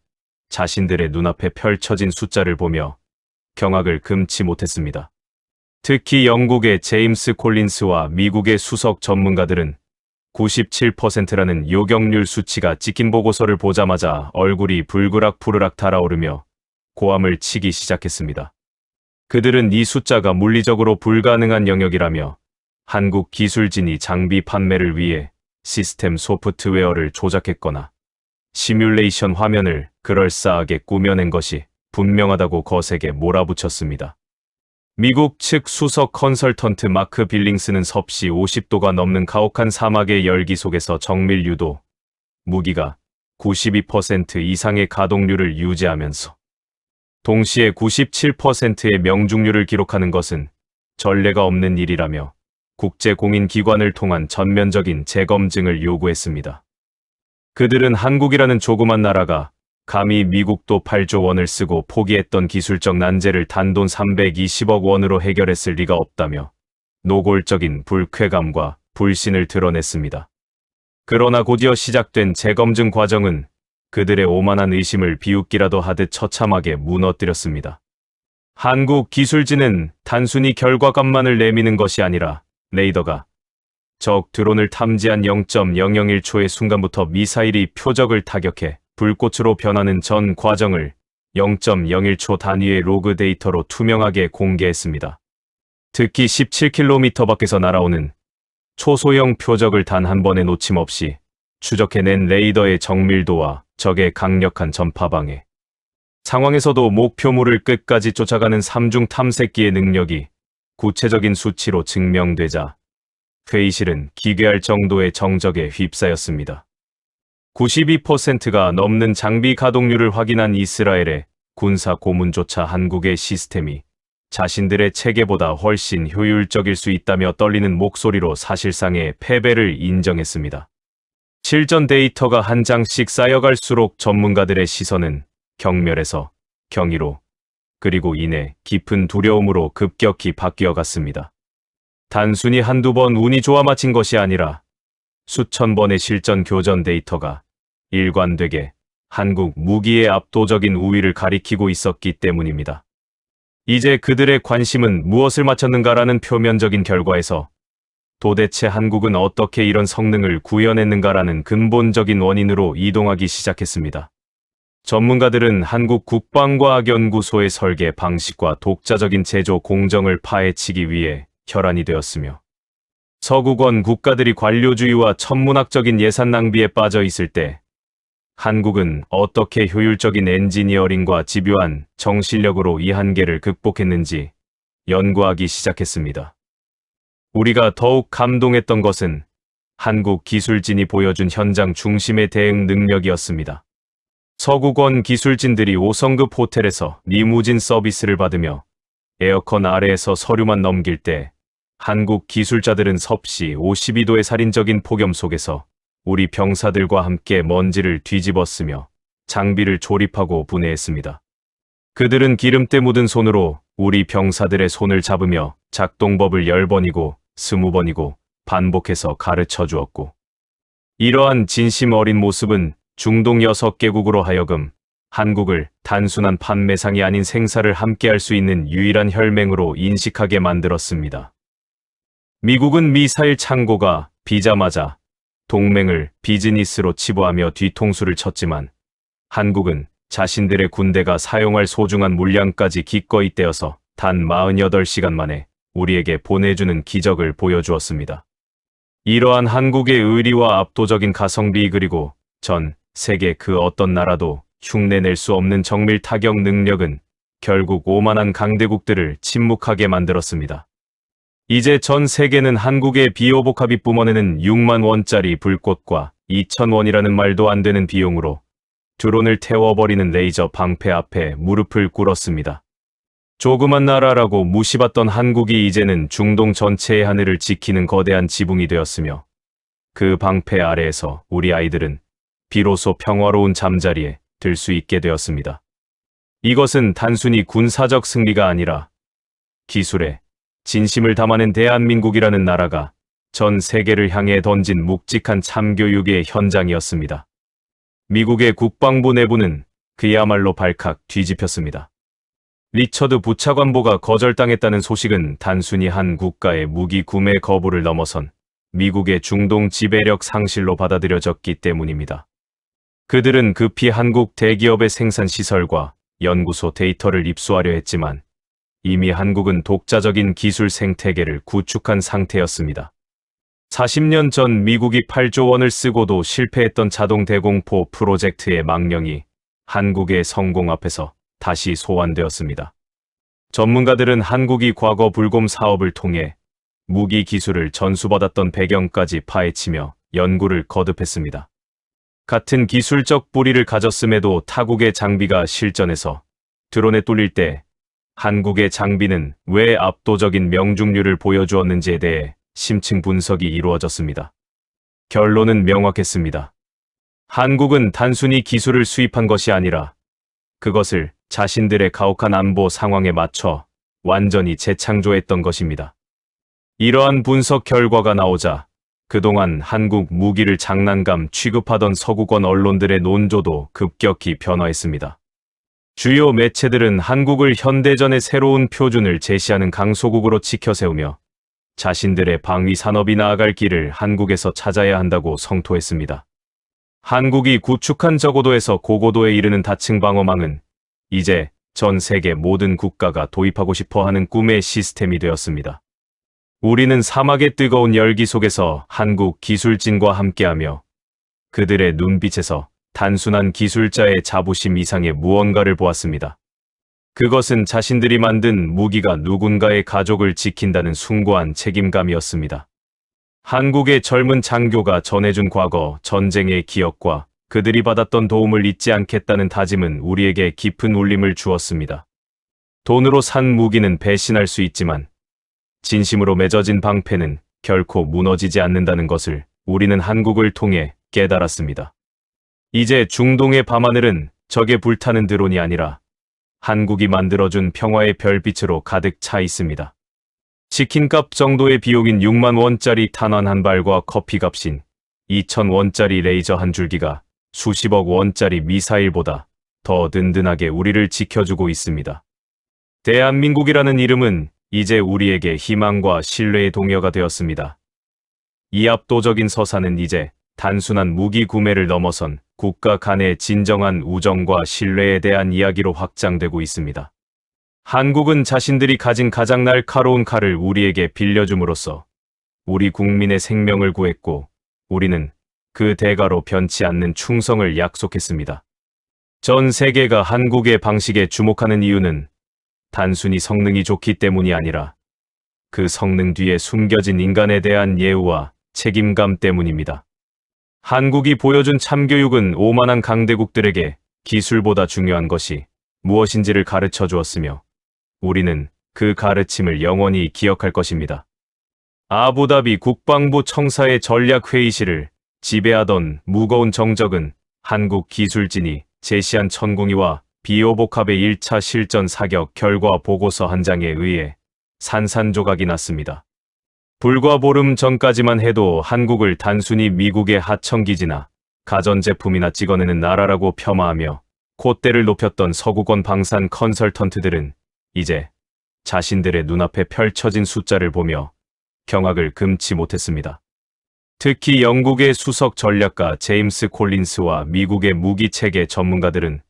자신들의 눈앞에 펼쳐진 숫자를 보며 경악을 금치 못했습니다. 특히 영국의 제임스 콜린스와 미국의 수석 전문가들은 97%라는 요격률 수치가 찍힌 보고서를 보자마자 얼굴이 불그락푸르락 달아오르며 고함을 치기 시작했습니다. 그들은 이 숫자가 물리적으로 불가능한 영역이라며 한국 기술진이 장비 판매를 위해 시스템 소프트웨어를 조작했거나 시뮬레이션 화면을 그럴싸하게 꾸며낸 것이 분명하다고 거세게 몰아붙였습니다. 미국 측 수석 컨설턴트 마크 빌링스는 섭씨 50도가 넘는 가혹한 사막의 열기 속에서 정밀 유도, 무기가 92% 이상의 가동률을 유지하면서 동시에 97%의 명중률을 기록하는 것은 전례가 없는 일이라며 국제공인기관을 통한 전면적인 재검증을 요구했습니다. 그들은 한국이라는 조그만 나라가 감히 미국도 8조 원을 쓰고 포기했던 기술적 난제를 단돈 320억 원으로 해결했을 리가 없다며 노골적인 불쾌감과 불신을 드러냈습니다. 그러나 곧이어 시작된 재검증 과정은 그들의 오만한 의심을 비웃기라도 하듯 처참하게 무너뜨렸습니다. 한국 기술진은 단순히 결과값만을 내미는 것이 아니라 레이더가 적 드론을 탐지한 0.001초의 순간부터 미사일이 표적을 타격해 불꽃으로 변하는 전 과정을 0.01초 단위의 로그 데이터로 투명하게 공개했습니다. 특히 17km 밖에서 날아오는 초소형 표적을 단 한 번에 놓침없이 추적해낸 레이더의 정밀도와 적의 강력한 전파 방해, 상황에서도 목표물을 끝까지 쫓아가는 삼중 탐색기의 능력이 구체적인 수치로 증명되자 회의실은 기괴할 정도의 정적에 휩싸였습니다. 92%가 넘는 장비 가동률을 확인한 이스라엘의 군사 고문조차 한국의 시스템이 자신들의 체계보다 훨씬 효율적일 수 있다며 떨리는 목소리로 사실상의 패배를 인정했습니다. 실전 데이터가 한 장씩 쌓여갈수록 전문가들의 시선은 경멸에서 경이로, 그리고 이내 깊은 두려움으로 급격히 바뀌어갔습니다. 단순히 한두 번 운이 좋아 맞힌 것이 아니라 수천 번의 실전 교전 데이터가 일관되게 한국 무기의 압도적인 우위를 가리키고 있었기 때문입니다. 이제 그들의 관심은 무엇을 맞췄는가라는 표면적인 결과에서 도대체 한국은 어떻게 이런 성능을 구현했는가라는 근본적인 원인으로 이동하기 시작했습니다. 전문가들은 한국 국방과학연구소의 설계 방식과 독자적인 제조 공정을 파헤치기 위해 혈안이 되었으며 서구권 국가들이 관료주의와 천문학적인 예산 낭비에 빠져 있을 때 한국은 어떻게 효율적인 엔지니어링과 집요한 정실력으로 이 한계를 극복했는지 연구하기 시작했습니다. 우리가 더욱 감동했던 것은 한국 기술진이 보여준 현장 중심의 대응 능력이었습니다. 서구권 기술진들이 5성급 호텔에서 리무진 서비스를 받으며 에어컨 아래에서 서류만 넘길 때 한국 기술자들은 섭씨 52도의 살인적인 폭염 속에서 우리 병사들과 함께 먼지를 뒤집어쓰며 장비를 조립하고 분해했습니다. 그들은 기름때 묻은 손으로 우리 병사들의 손을 잡으며 작동법을 10번이고 20번이고 반복해서 가르쳐 주었고, 이러한 진심 어린 모습은 중동 6개국으로 하여금 한국을 단순한 판매상이 아닌 생사를 함께할 수 있는 유일한 혈맹으로 인식하게 만들었습니다. 미국은 미사일 창고가 비자마자 동맹을 비즈니스로 치부하며 뒤통수를 쳤지만 한국은 자신들의 군대가 사용할 소중한 물량까지 기꺼이 떼어서 단 48시간 만에 우리에게 보내주는 기적을 보여주었습니다. 이러한 한국의 의리와 압도적인 가성비 그리고 전 세계 그 어떤 나라도 흉내낼 수 없는 정밀 타격 능력은 결국 오만한 강대국들을 침묵하게 만들었습니다. 이제 전 세계는 한국의 비호복합이 뿜어내는 6만 원짜리 불꽃과 2천 원이라는 말도 안 되는 비용으로 드론을 태워버리는 레이저 방패 앞에 무릎을 꿇었습니다. 조그만 나라라고 무시받던 한국이 이제는 중동 전체의 하늘을 지키는 거대한 지붕이 되었으며 그 방패 아래에서 우리 아이들은 비로소 평화로운 잠자리에 들 수 있게 되었습니다. 이것은 단순히 군사적 승리가 아니라 기술에 진심을 담아낸 대한민국이라는 나라가 전 세계를 향해 던진 묵직한 참교육의 현장이었습니다. 미국의 국방부 내부는 그야말로 발칵 뒤집혔습니다. 리처드 부차관보가 거절당했다는 소식은 단순히 한 국가의 무기 구매 거부를 넘어선 미국의 중동 지배력 상실로 받아들여졌기 때문입니다. 그들은 급히 한국 대기업의 생산 시설과 연구소 데이터를 입수하려 했지만 이미 한국은 독자적인 기술 생태계를 구축한 상태였습니다. 40년 전 미국이 8조 원을 쓰고도 실패했던 자동 대공포 프로젝트의 망령이 한국의 성공 앞에서 다시 소환되었습니다. 전문가들은 한국이 과거 불곰 사업을 통해 무기 기술을 전수받았던 배경까지 파헤치며 연구를 거듭했습니다. 같은 기술적 뿌리를 가졌음에도 타국의 장비가 실전에서 드론에 뚫릴 때 한국의 장비는 왜 압도적인 명중률을 보여주었는지에 대해 심층 분석이 이루어졌습니다. 결론은 명확했습니다. 한국은 단순히 기술을 수입한 것이 아니라 그것을 자신들의 가혹한 안보 상황에 맞춰 완전히 재창조했던 것입니다. 이러한 분석 결과가 나오자 그동안 한국 무기를 장난감 취급하던 서구권 언론들의 논조도 급격히 변화했습니다. 주요 매체들은 한국을 현대전의 새로운 표준을 제시하는 강소국으로 치켜세우며 자신들의 방위 산업이 나아갈 길을 한국에서 찾아야 한다고 성토했습니다. 한국이 구축한 저고도에서 고고도에 이르는 다층 방어망은 이제 전 세계 모든 국가가 도입하고 싶어 하는 꿈의 시스템이 되었습니다. 우리는 사막의 뜨거운 열기 속에서 한국 기술진과 함께하며 그들의 눈빛에서 단순한 기술자의 자부심 이상의 무언가를 보았습니다. 그것은 자신들이 만든 무기가 누군가의 가족을 지킨다는 숭고한 책임감이었습니다. 한국의 젊은 장교가 전해준 과거 전쟁의 기억과 그들이 받았던 도움을 잊지 않겠다는 다짐은 우리에게 깊은 울림을 주었습니다. 돈으로 산 무기는 배신할 수 있지만 진심으로 맺어진 방패는 결코 무너지지 않는다는 것을 우리는 한국을 통해 깨달았습니다. 이제 중동의 밤하늘은 적의 불타는 드론이 아니라 한국이 만들어준 평화의 별빛으로 가득 차 있습니다. 치킨값 정도의 비용인 6만 원짜리 탄환 한 발과 커피값인 2천 원짜리 레이저 한 줄기가 수십억 원짜리 미사일보다 더 든든하게 우리를 지켜주고 있습니다. 대한민국이라는 이름은 이제 우리에게 희망과 신뢰의 동요가 되었습니다. 이 압도적인 서사는 이제 단순한 무기 구매를 넘어선 국가 간의 진정한 우정과 신뢰에 대한 이야기로 확장되고 있습니다. 한국은 자신들이 가진 가장 날카로운 칼을 우리에게 빌려줌으로써 우리 국민의 생명을 구했고 우리는 그 대가로 변치 않는 충성을 약속했습니다. 전 세계가 한국의 방식에 주목하는 이유는 단순히 성능이 좋기 때문이 아니라 그 성능 뒤에 숨겨진 인간에 대한 예우와 책임감 때문입니다. 한국이 보여준 참교육은 오만한 강대국들에게 기술보다 중요한 것이 무엇인지를 가르쳐 주었으며 우리는 그 가르침을 영원히 기억할 것입니다. 아부다비 국방부 청사의 전략회의실을 지배하던 무거운 정적은 한국 기술진이 제시한 천궁이와 비호복합의 1차 실전 사격 결과 보고서 한 장에 의해 산산조각이 났습니다. 불과 보름 전까지만 해도 한국을 단순히 미국의 하청기지나 가전제품이나 찍어내는 나라라고 폄하하며 콧대를 높였던 서구권 방산 컨설턴트들은 이제 자신들의 눈앞에 펼쳐진 숫자를 보며 경악을 금치 못했습니다. 특히 영국의 수석 전략가 제임스 콜린스와 미국의 무기체계 전문가들은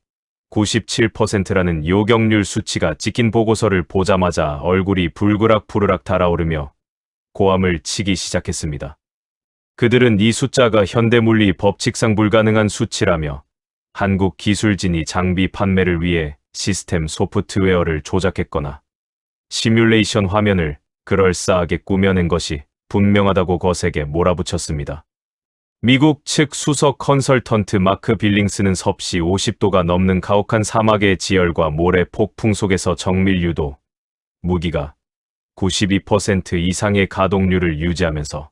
97%라는 요격률 수치가 찍힌 보고서를 보자마자 얼굴이 불그락부르락 달아오르며 고함을 치기 시작했습니다. 그들은 이 숫자가 현대물리 법칙상 불가능한 수치라며 한국 기술진이 장비 판매를 위해 시스템 소프트웨어를 조작했거나 시뮬레이션 화면을 그럴싸하게 꾸며낸 것이 분명하다고 거세게 몰아붙였습니다. 미국 측 수석 컨설턴트 마크 빌링스는 섭씨 50도가 넘는 가혹한 사막의 지열과 모래 폭풍 속에서 정밀 유도, 무기가 92% 이상의 가동률을 유지하면서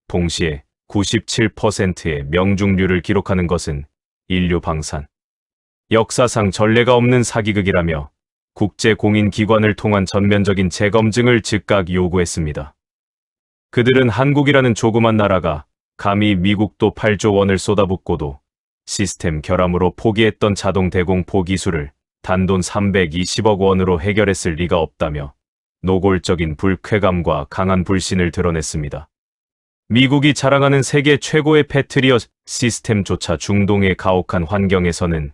동시에 97%의 명중률을 기록하는 것은 인류 방산, 역사상 전례가 없는 사기극이라며 국제공인기관을 통한 전면적인 재검증을 즉각 요구했습니다. 그들은 한국이라는 조그만 나라가 감히 미국도 8조 원을 쏟아붓고도 시스템 결함으로 포기했던 자동 대공포 기술을 단돈 320억 원으로 해결했을 리가 없다며 노골적인 불쾌감과 강한 불신을 드러냈습니다. 미국이 자랑하는 세계 최고의 패트리엇 시스템조차 중동의 가혹한 환경에서는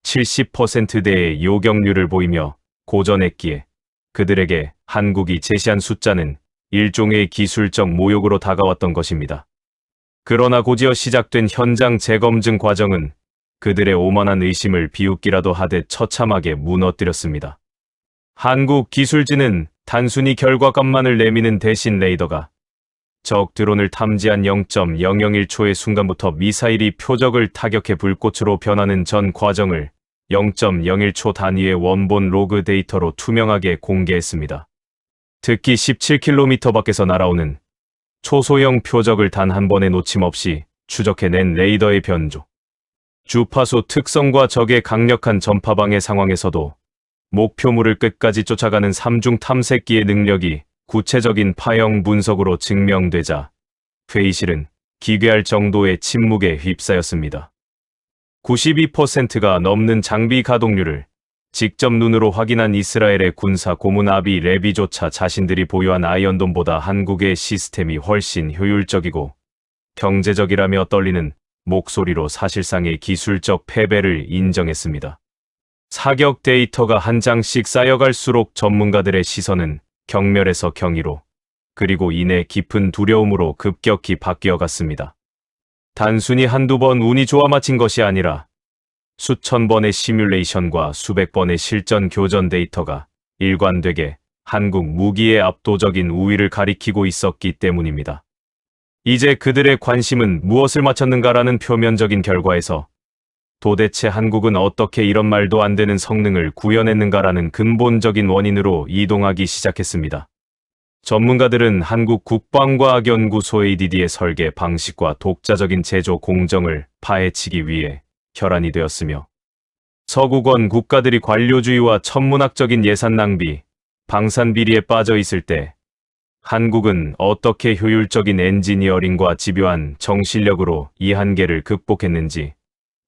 70%대의 요격률을 보이며 고전했기에 그들에게 한국이 제시한 숫자는 일종의 기술적 모욕으로 다가왔던 것입니다. 그러나 곧이어 시작된 현장 재검증 과정은 그들의 오만한 의심을 비웃기라도 하듯 처참하게 무너뜨렸습니다. 한국 기술진은 단순히 결과값만을 내미는 대신 레이더가 적 드론을 탐지한 0.001초의 순간부터 미사일이 표적을 타격해 불꽃으로 변하는 전 과정을 0.01초 단위의 원본 로그 데이터로 투명하게 공개했습니다. 특히 17km 밖에서 날아오는 초소형 표적을 단 한 번에 놓침 없이 추적해낸 레이더의 변조, 주파수 특성과 적의 강력한 전파방해 상황에서도 목표물을 끝까지 쫓아가는 삼중 탐색기의 능력이 구체적인 파형 분석으로 증명되자 회의실은 기괴할 정도의 침묵에 휩싸였습니다. 92%가 넘는 장비 가동률을 직접 눈으로 확인한 이스라엘의 군사 고문 아비 레비조차 자신들이 보유한 아이언돔보다 한국의 시스템이 훨씬 효율적이고 경제적이라며 떨리는 목소리로 사실상의 기술적 패배를 인정했습니다. 사격 데이터가 한 장씩 쌓여갈수록 전문가들의 시선은 경멸에서 경이로, 그리고 이내 깊은 두려움으로 급격히 바뀌어갔습니다. 단순히 한두 번 운이 좋아 맞힌 것이 아니라 수천 번의 시뮬레이션과 수백 번의 실전 교전 데이터가 일관되게 한국 무기의 압도적인 우위를 가리키고 있었기 때문입니다. 이제 그들의 관심은 무엇을 맞췄는가라는 표면적인 결과에서 도대체 한국은 어떻게 이런 말도 안 되는 성능을 구현했는가라는 근본적인 원인으로 이동하기 시작했습니다. 전문가들은 한국 국방과학연구소 ADD의 설계 방식과 독자적인 제조 공정을 파헤치기 위해 혈안이 되었으며 서구권 국가들이 관료주의와 천문학적인 예산 낭비, 방산 비리에 빠져 있을 때 한국은 어떻게 효율적인 엔지니어링과 집요한 정실력으로 이 한계를 극복했는지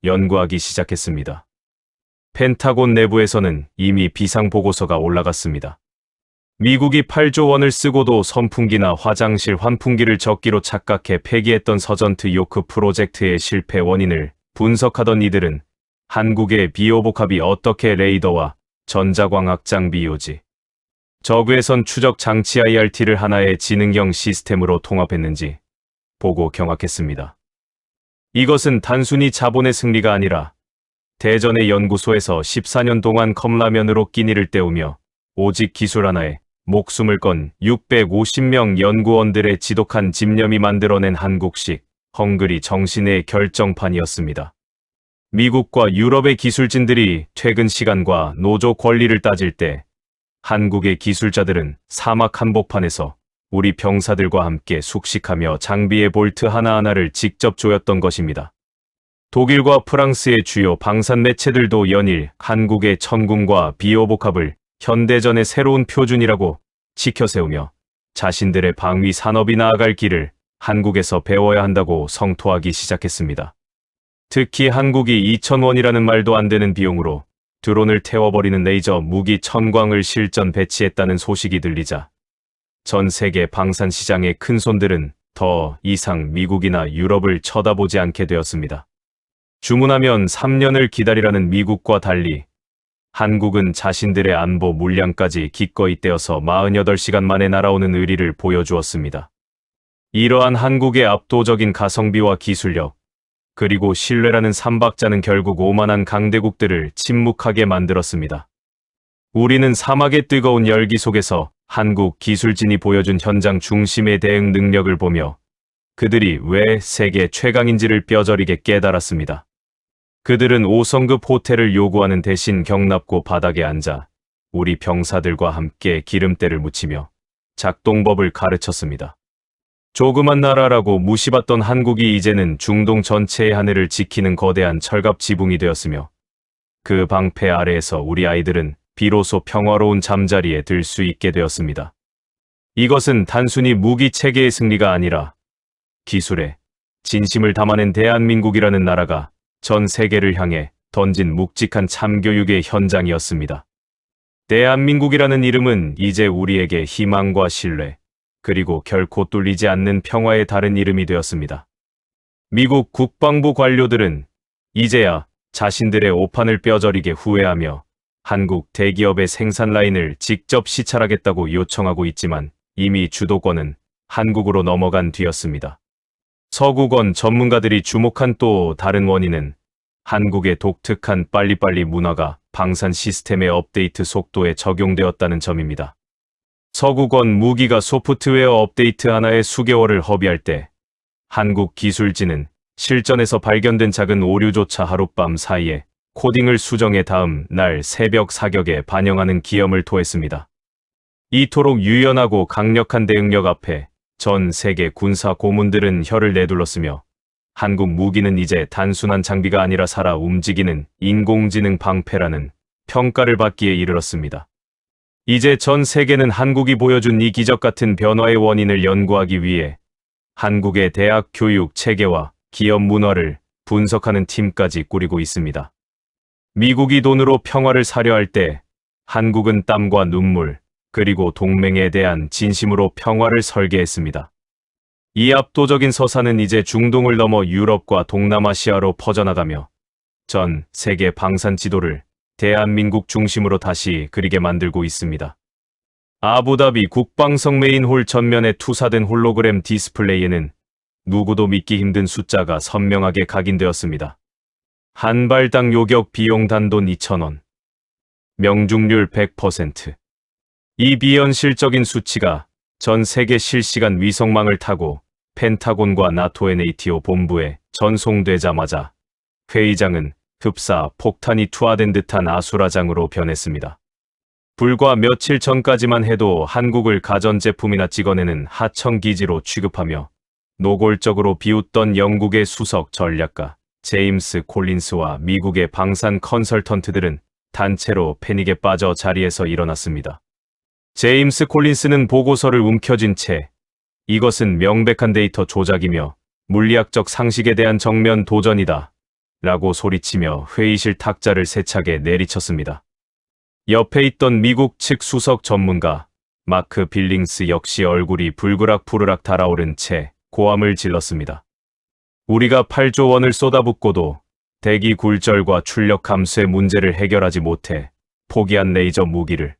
연구하기 시작했습니다. 펜타곤 내부에서는 이미 비상보고서가 올라갔습니다. 미국이 8조 원을 쓰고도 선풍기나 화장실 환풍기를 적기로 착각해 폐기했던 서전트 요크 프로젝트의 실패 원인을 분석하던 이들은 한국의 비오복합이 어떻게 레이더와 전자광학 장비 요지, 저그외선 추적 장치 IRT를 하나의 지능형 시스템으로 통합했는지 보고 경악했습니다. 이것은 단순히 자본의 승리가 아니라 대전의 연구소에서 14년 동안 컵라면으로 끼니를 때우며 오직 기술 하나에 목숨을 건 650명 연구원들의 지독한 집념이 만들어낸 한국식 헝그리 정신의 결정판이었습니다. 미국과 유럽의 기술진들이 퇴근 시간과 노조 권리를 따질 때 한국의 기술자들은 사막 한복판에서 우리 병사들과 함께 숙식하며 장비의 볼트 하나하나를 직접 조였던 것입니다. 독일과 프랑스의 주요 방산 매체들도 연일 한국의 천궁과 비오복합을 현대전의 새로운 표준이라고 치켜세우며 자신들의 방위 산업이 나아갈 길을 한국에서 배워야 한다고 성토하기 시작했습니다. 특히 한국이 2,000원이라는 말도 안 되는 비용으로 드론을 태워버리는 레이저 무기 천광을 실전 배치했다는 소식이 들리자 전 세계 방산 시장의 큰손들은 더 이상 미국이나 유럽을 쳐다보지 않게 되었습니다. 주문하면 3년을 기다리라는 미국과 달리 한국은 자신들의 안보 물량까지 기꺼이 떼어서 48시간 만에 날아오는 의리를 보여주었습니다. 이러한 한국의 압도적인 가성비와 기술력, 그리고 신뢰라는 삼박자는 결국 오만한 강대국들을 침묵하게 만들었습니다. 우리는 사막의 뜨거운 열기 속에서 한국 기술진이 보여준 현장 중심의 대응 능력을 보며 그들이 왜 세계 최강인지를 뼈저리게 깨달았습니다. 그들은 5성급 호텔을 요구하는 대신 경납고 바닥에 앉아 우리 병사들과 함께 기름때를 묻히며 작동법을 가르쳤습니다. 조그만 나라라고 무시받던 한국이 이제는 중동 전체의 하늘을 지키는 거대한 철갑 지붕이 되었으며 그 방패 아래에서 우리 아이들은 비로소 평화로운 잠자리에 들 수 있게 되었습니다. 이것은 단순히 무기 체계의 승리가 아니라 기술에 진심을 담아낸 대한민국이라는 나라가 전 세계를 향해 던진 묵직한 참교육의 현장이었습니다. 대한민국이라는 이름은 이제 우리에게 희망과 신뢰, 그리고 결코 뚫리지 않는 평화의 다른 이름이 되었습니다. 미국 국방부 관료들은 이제야 자신들의 오판을 뼈저리게 후회하며 한국 대기업의 생산 라인을 직접 시찰하겠다고 요청하고 있지만 이미 주도권은 한국으로 넘어간 뒤였습니다. 서구권 전문가들이 주목한 또 다른 원인은 한국의 독특한 빨리빨리 문화가 방산 시스템의 업데이트 속도에 적용되었다는 점입니다. 서구권 무기가 소프트웨어 업데이트 하나에 수개월을 허비할 때 한국 기술진은 실전에서 발견된 작은 오류조차 하룻밤 사이에 코딩을 수정해 다음 날 새벽 사격에 반영하는 기염을 토했습니다. 이토록 유연하고 강력한 대응력 앞에 전 세계 군사 고문들은 혀를 내둘렀으며 한국 무기는 이제 단순한 장비가 아니라 살아 움직이는 인공지능 방패라는 평가를 받기에 이르렀습니다. 이제 전 세계는 한국이 보여준 이 기적 같은 변화의 원인을 연구하기 위해 한국의 대학 교육 체계와 기업 문화를 분석하는 팀까지 꾸리고 있습니다. 미국이 돈으로 평화를 사려 할 때 한국은 땀과 눈물, 그리고 동맹에 대한 진심으로 평화를 설계했습니다. 이 압도적인 서사는 이제 중동을 넘어 유럽과 동남아시아로 퍼져나가며 전 세계 방산 지도를 대한민국 중심으로 다시 그리게 만들고 있습니다. 아부다비 국방성 메인홀 전면에 투사된 홀로그램 디스플레이에는 누구도 믿기 힘든 숫자가 선명하게 각인되었습니다. 한 발당 요격 비용 단돈 2,000원. 명중률 100%. 이 비현실적인 수치가 전 세계 실시간 위성망을 타고 펜타곤과 나토의 네이티오 본부에 전송되자마자 회의장은 흡사 폭탄이 투하된 듯한 아수라장으로 변했습니다. 불과 며칠 전까지만 해도 한국을 가전제품이나 찍어내는 하청기지로 취급하며 노골적으로 비웃던 영국의 수석 전략가 제임스 콜린스와 미국의 방산 컨설턴트들은 단체로 패닉에 빠져 자리에서 일어났습니다. 제임스 콜린스는 보고서를 움켜쥔 채 이것은 명백한 데이터 조작이며 물리학적 상식에 대한 정면 도전이다 라고 소리치며 회의실 탁자를 세차게 내리쳤습니다. 옆에 있던 미국 측 수석 전문가 마크 빌링스 역시 얼굴이 불그락푸르락 달아오른 채 고함을 질렀습니다. 우리가 8조 원을 쏟아붓고도 대기 굴절과 출력 감소의 문제를 해결하지 못해 포기한 레이저 무기를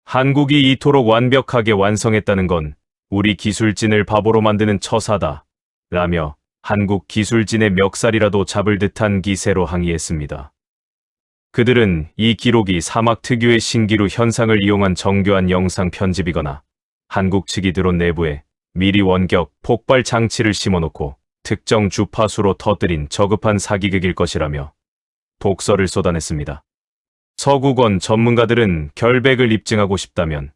한국이 이토록 완벽하게 완성했다는 건 우리 기술진을 바보로 만드는 처사다 라며 한국 기술진의 멱살이라도 잡을 듯한 기세로 항의했습니다. 그들은 이 기록이 사막 특유의 신기루 현상을 이용한 정교한 영상 편집이거나 한국 측이 드론 내부에 미리 원격 폭발 장치를 심어놓고 특정 주파수로 터뜨린 저급한 사기극일 것이라며 독설을 쏟아냈습니다. 서구권 전문가들은 결백을 입증하고 싶다면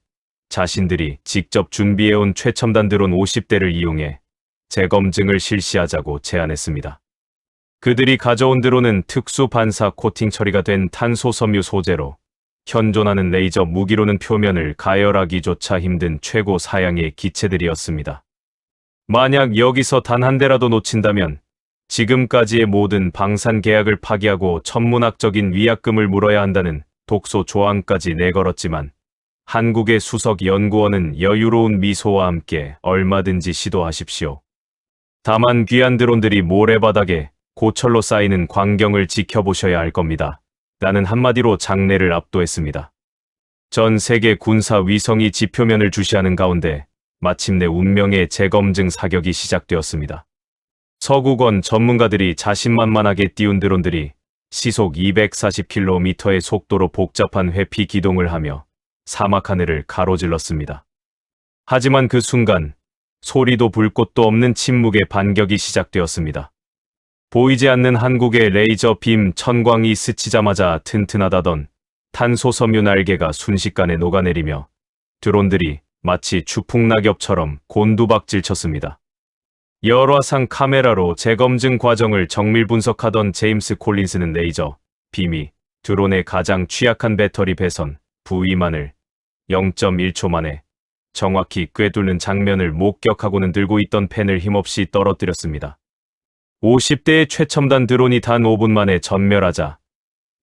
자신들이 직접 준비해온 최첨단 드론 50대를 이용해 재검증을 실시하자고 제안했습니다. 그들이 가져온 드론은 특수 반사 코팅 처리가 된 탄소 섬유 소재로 현존하는 레이저 무기로는 표면을 가열하기조차 힘든 최고 사양의 기체들이었습니다. 만약 여기서 단 한 대라도 놓친다면 지금까지의 모든 방산 계약을 파기하고 천문학적인 위약금을 물어야 한다는 독소 조항까지 내걸었지만 한국의 수석 연구원은 여유로운 미소와 함께 얼마든지 시도하십시오. 다만 귀한 드론들이 모래바닥에 고철로 쌓이는 광경을 지켜보셔야 할 겁니다. 라는 한마디로 장례를 압도했습니다. 전 세계 군사 위성이 지표면을 주시하는 가운데 마침내 운명의 재검증 사격이 시작되었습니다. 서구권 전문가들이 자신만만하게 띄운 드론들이 시속 240km의 속도로 복잡한 회피 기동을 하며 사막 하늘을 가로질렀습니다. 하지만 그 순간 소리도 불꽃도 없는 침묵의 반격이 시작되었습니다. 보이지 않는 한국의 레이저 빔 천광이 스치자마자 튼튼하다던 탄소섬유 날개가 순식간에 녹아내리며 드론들이 마치 추풍낙엽처럼 곤두박질 쳤습니다. 열화상 카메라로 재검증 과정을 정밀 분석하던 제임스 콜린스는 레이저 빔이 드론의 가장 취약한 배터리 배선 부위만을 0.1초 만에 정확히 꿰뚫는 장면을 목격하고는 들고 있던 펜을 힘없이 떨어뜨렸습니다. 50대의 최첨단 드론이 단 5분 만에 전멸하자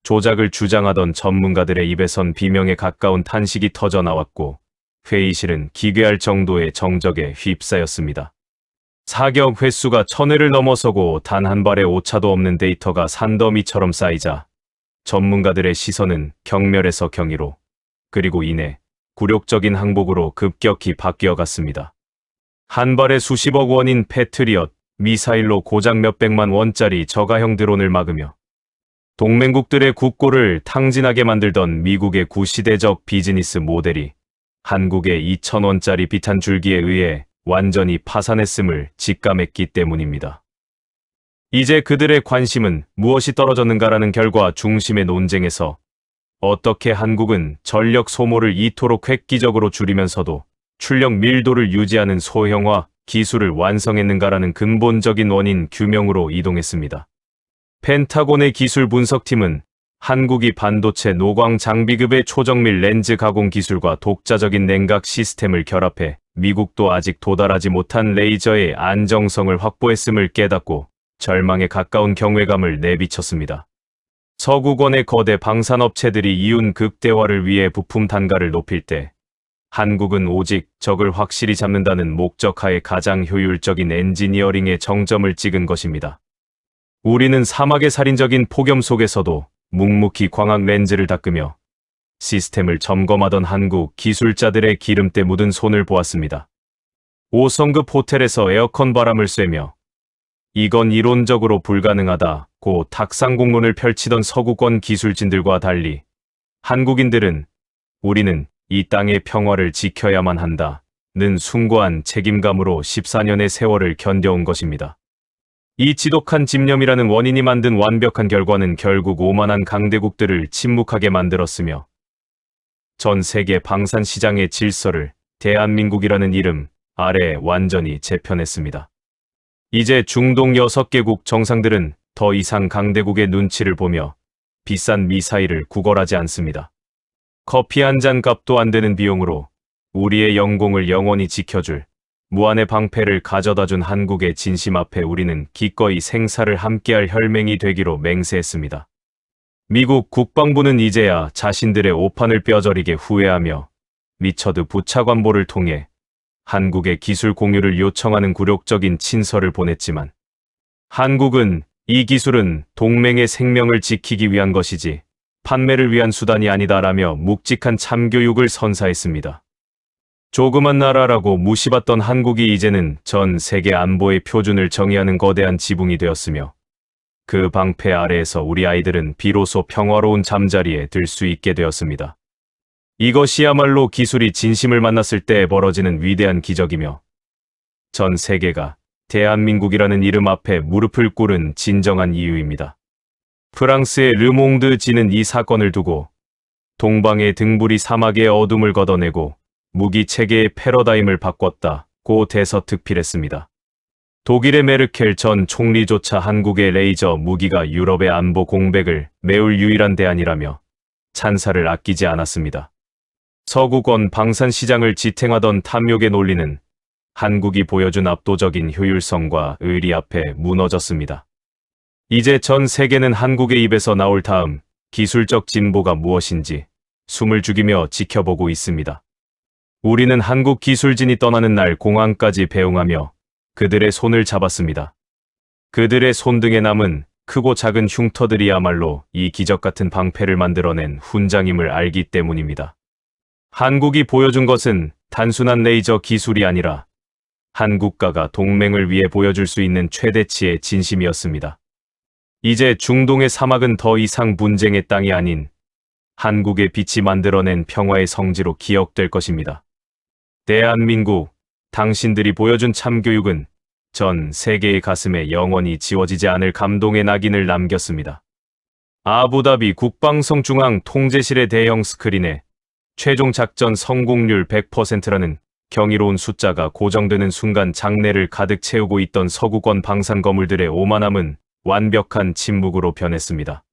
조작을 주장하던 전문가들의 입에선 비명에 가까운 탄식이 터져 나왔고 회의실은 기괴할 정도의 정적에 휩싸였습니다. 사격 횟수가 1000회를 넘어서고 단 한 발의 오차도 없는 데이터가 산더미처럼 쌓이자 전문가들의 시선은 경멸에서 경이로 그리고 이내 굴욕적인 항복으로 급격히 바뀌어갔습니다. 한 발에 수십억 원인 패트리엇 미사일로 고작 몇백만 원짜리 저가형 드론을 막으며 동맹국들의 국고를 탕진하게 만들던 미국의 구시대적 비즈니스 모델이 한국의 2,000원짜리 비탄 줄기에 의해 완전히 파산했음을 직감했기 때문입니다. 이제 그들의 관심은 무엇이 떨어졌는가라는 결과 중심의 논쟁에서 어떻게 한국은 전력 소모를 이토록 획기적으로 줄이면서도 출력 밀도를 유지하는 소형화 기술을 완성했는가라는 근본적인 원인 규명으로 이동했습니다. 펜타곤의 기술 분석팀은 한국이 반도체 노광 장비급의 초정밀 렌즈 가공 기술과 독자적인 냉각 시스템을 결합해 미국도 아직 도달하지 못한 레이저의 안정성을 확보했음을 깨닫고 절망에 가까운 경외감을 내비쳤습니다. 서구권의 거대 방산업체들이 이윤 극대화를 위해 부품 단가를 높일 때 한국은 오직 적을 확실히 잡는다는 목적하에 가장 효율적인 엔지니어링의 정점을 찍은 것입니다. 우리는 사막의 살인적인 폭염 속에서도 묵묵히 광학 렌즈를 닦으며 시스템을 점검하던 한국 기술자들의 기름때 묻은 손을 보았습니다. 5성급 호텔에서 에어컨 바람을 쐬며 이건 이론적으로 불가능하다고 탁상공론을 펼치던 서구권 기술진들과 달리 한국인들은 우리는 이 땅의 평화를 지켜야만 한다는 숭고한 책임감으로 14년의 세월을 견뎌온 것입니다. 이 지독한 집념이라는 원인이 만든 완벽한 결과는 결국 오만한 강대국들을 침묵하게 만들었으며 전 세계 방산 시장의 질서를 대한민국이라는 이름 아래 완전히 재편했습니다. 이제 중동 6개국 정상들은 더 이상 강대국의 눈치를 보며 비싼 미사일을 구걸하지 않습니다. 커피 한 잔 값도 안 되는 비용으로 우리의 영공을 영원히 지켜줄 무한의 방패를 가져다준 한국의 진심 앞에 우리는 기꺼이 생사를 함께할 혈맹이 되기로 맹세했습니다. 미국 국방부는 이제야 자신들의 오판을 뼈저리게 후회하며 리처드 부차관보를 통해 한국의 기술 공유를 요청하는 굴욕적인 친서를 보냈지만 한국은 이 기술은 동맹의 생명을 지키기 위한 것이지 판매를 위한 수단이 아니다라며 묵직한 참교육을 선사했습니다. 조그만 나라라고 무시받던 한국이 이제는 전 세계 안보의 표준을 정의하는 거대한 지붕이 되었으며 그 방패 아래에서 우리 아이들은 비로소 평화로운 잠자리에 들 수 있게 되었습니다. 이것이야말로 기술이 진심을 만났을 때 벌어지는 위대한 기적이며 전 세계가 대한민국이라는 이름 앞에 무릎을 꿇은 진정한 이유입니다. 프랑스의 르몽드 지는 이 사건을 두고 동방의 등불이 사막의 어둠을 걷어내고 무기 체계의 패러다임을 바꿨다고 대서특필했습니다. 독일의 메르켈 전 총리조차 한국의 레이저 무기가 유럽의 안보 공백을 메울 유일한 대안이라며 찬사를 아끼지 않았습니다. 서구권 방산 시장을 지탱하던 탐욕의 논리는 한국이 보여준 압도적인 효율성과 의리 앞에 무너졌습니다. 이제 전 세계는 한국의 입에서 나올 다음 기술적 진보가 무엇인지 숨을 죽이며 지켜보고 있습니다. 우리는 한국 기술진이 떠나는 날 공항까지 배웅하며 그들의 손을 잡았습니다. 그들의 손등에 남은 크고 작은 흉터들이야말로 이 기적같은 방패를 만들어낸 훈장임을 알기 때문입니다. 한국이 보여준 것은 단순한 레이저 기술이 아니라 한 국가가 동맹을 위해 보여줄 수 있는 최대치의 진심이었습니다. 이제 중동의 사막은 더 이상 분쟁의 땅이 아닌 한국의 빛이 만들어낸 평화의 성지로 기억될 것입니다. 대한민국, 당신들이 보여준 참교육은 전 세계의 가슴에 영원히 지워지지 않을 감동의 낙인을 남겼습니다. 아부다비 국방성 중앙 통제실의 대형 스크린에 최종 작전 성공률 100%라는 경이로운 숫자가 고정되는 순간 장내를 가득 채우고 있던 서구권 방산 건물들의 오만함은 완벽한 침묵으로 변했습니다.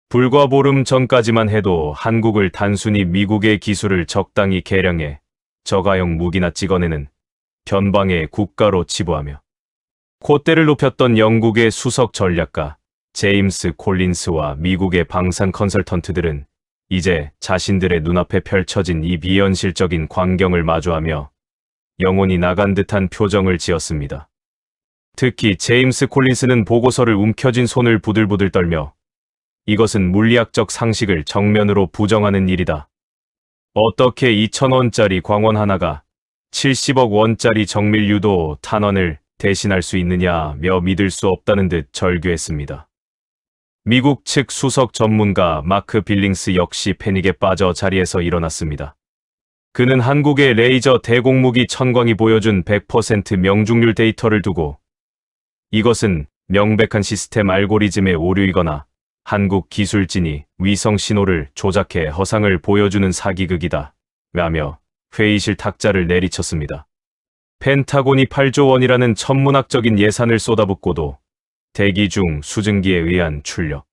불과 보름 전까지만 해도 한국을 단순히 미국의 기술을 적당히 개량해 저가형 무기나 찍어내는 변방의 국가로 치부하며 콧대를 높였던 영국의 수석 전략가 제임스 콜린스와 미국의 방산 컨설턴트들은 이제 자신들의 눈앞에 펼쳐진 이 비현실적인 광경을 마주하며 영혼이 나간 듯한 표정을 지었습니다. 특히 제임스 콜린스는 보고서를 움켜쥔 손을 부들부들 떨며 이것은 물리학적 상식을 정면으로 부정하는 일이다. 어떻게 2,000원짜리 광원 하나가 70억 원짜리 정밀 유도 탄원을 대신할 수 있느냐며 믿을 수 없다는 듯 절규했습니다. 미국 측 수석 전문가 마크 빌링스 역시 패닉에 빠져 자리에서 일어났습니다. 그는 한국의 레이저 대공무기 천광이 보여준 100% 명중률 데이터를 두고 이것은 명백한 시스템 알고리즘의 오류이거나 한국 기술진이 위성 신호를 조작해 허상을 보여주는 사기극이다 라며 회의실 탁자를 내리쳤습니다. 펜타곤이 8조 원이라는 천문학적인 예산을 쏟아붓고도 대기 중 수증기에 의한 출력,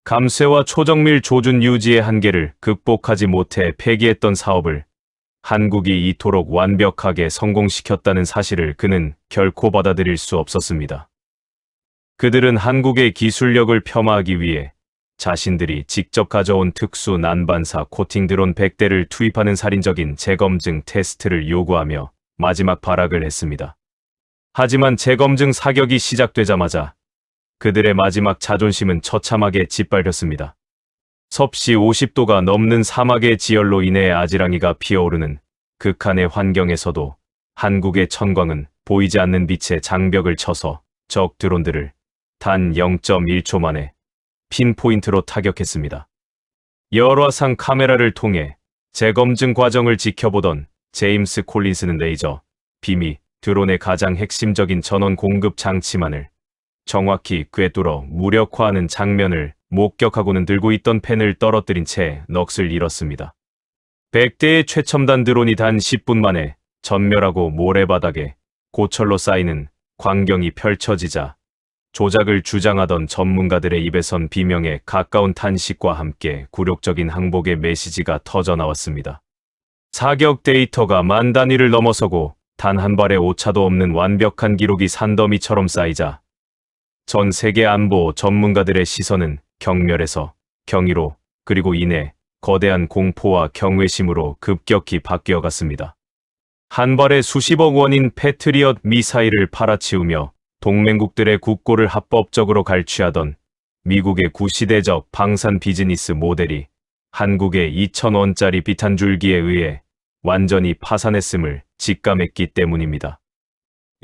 감쇄와 초정밀 조준 유지의 한계를 극복하지 못해 폐기했던 사업을 한국이 이토록 완벽하게 성공시켰다는 사실을 그는 결코 받아들일 수 없었습니다. 그들은 한국의 기술력을 폄하하기 위해 자신들이 직접 가져온 특수 난반사 코팅 드론 100대를 투입하는 살인적인 재검증 테스트를 요구하며 마지막 발악을 했습니다. 하지만 재검증 사격이 시작되자마자 그들의 마지막 자존심은 처참하게 짓밟혔습니다. 섭씨 50도가 넘는 사막의 지열로 인해 아지랑이가 피어오르는 극한의 환경에서도 한국의 천광은 보이지 않는 빛의 장벽을 쳐서 적 드론들을 단 0.1초 만에 핀포인트로 타격했습니다. 열화상 카메라를 통해 재검증 과정을 지켜보던 제임스 콜린스는 레이저, 비미, 드론의 가장 핵심적인 전원 공급 장치만을 정확히 꿰뚫어 무력화하는 장면을 목격하고는 들고 있던 펜을 떨어뜨린 채 넋을 잃었습니다. 100대의 최첨단 드론이 단 10분 만에 전멸하고 모래바닥에 고철로 쌓이는 광경이 펼쳐지자 조작을 주장하던 전문가들의 입에선 비명에 가까운 탄식과 함께 굴욕적인 항복의 메시지가 터져나왔습니다. 사격 데이터가 만 단위를 넘어서고 단 한 발의 오차도 없는 완벽한 기록이 산더미처럼 쌓이자 전 세계 안보 전문가들의 시선은 경멸에서 경이로 그리고 이내 거대한 공포와 경외심으로 급격히 바뀌어갔습니다. 한 발에 수십억 원인 패트리엇 미사일을 팔아치우며 동맹국들의 국고를 합법적으로 갈취하던 미국의 구시대적 방산 비즈니스 모델이 한국의 2,000원짜리 비탄 줄기에 의해 완전히 파산했음을 직감했기 때문입니다.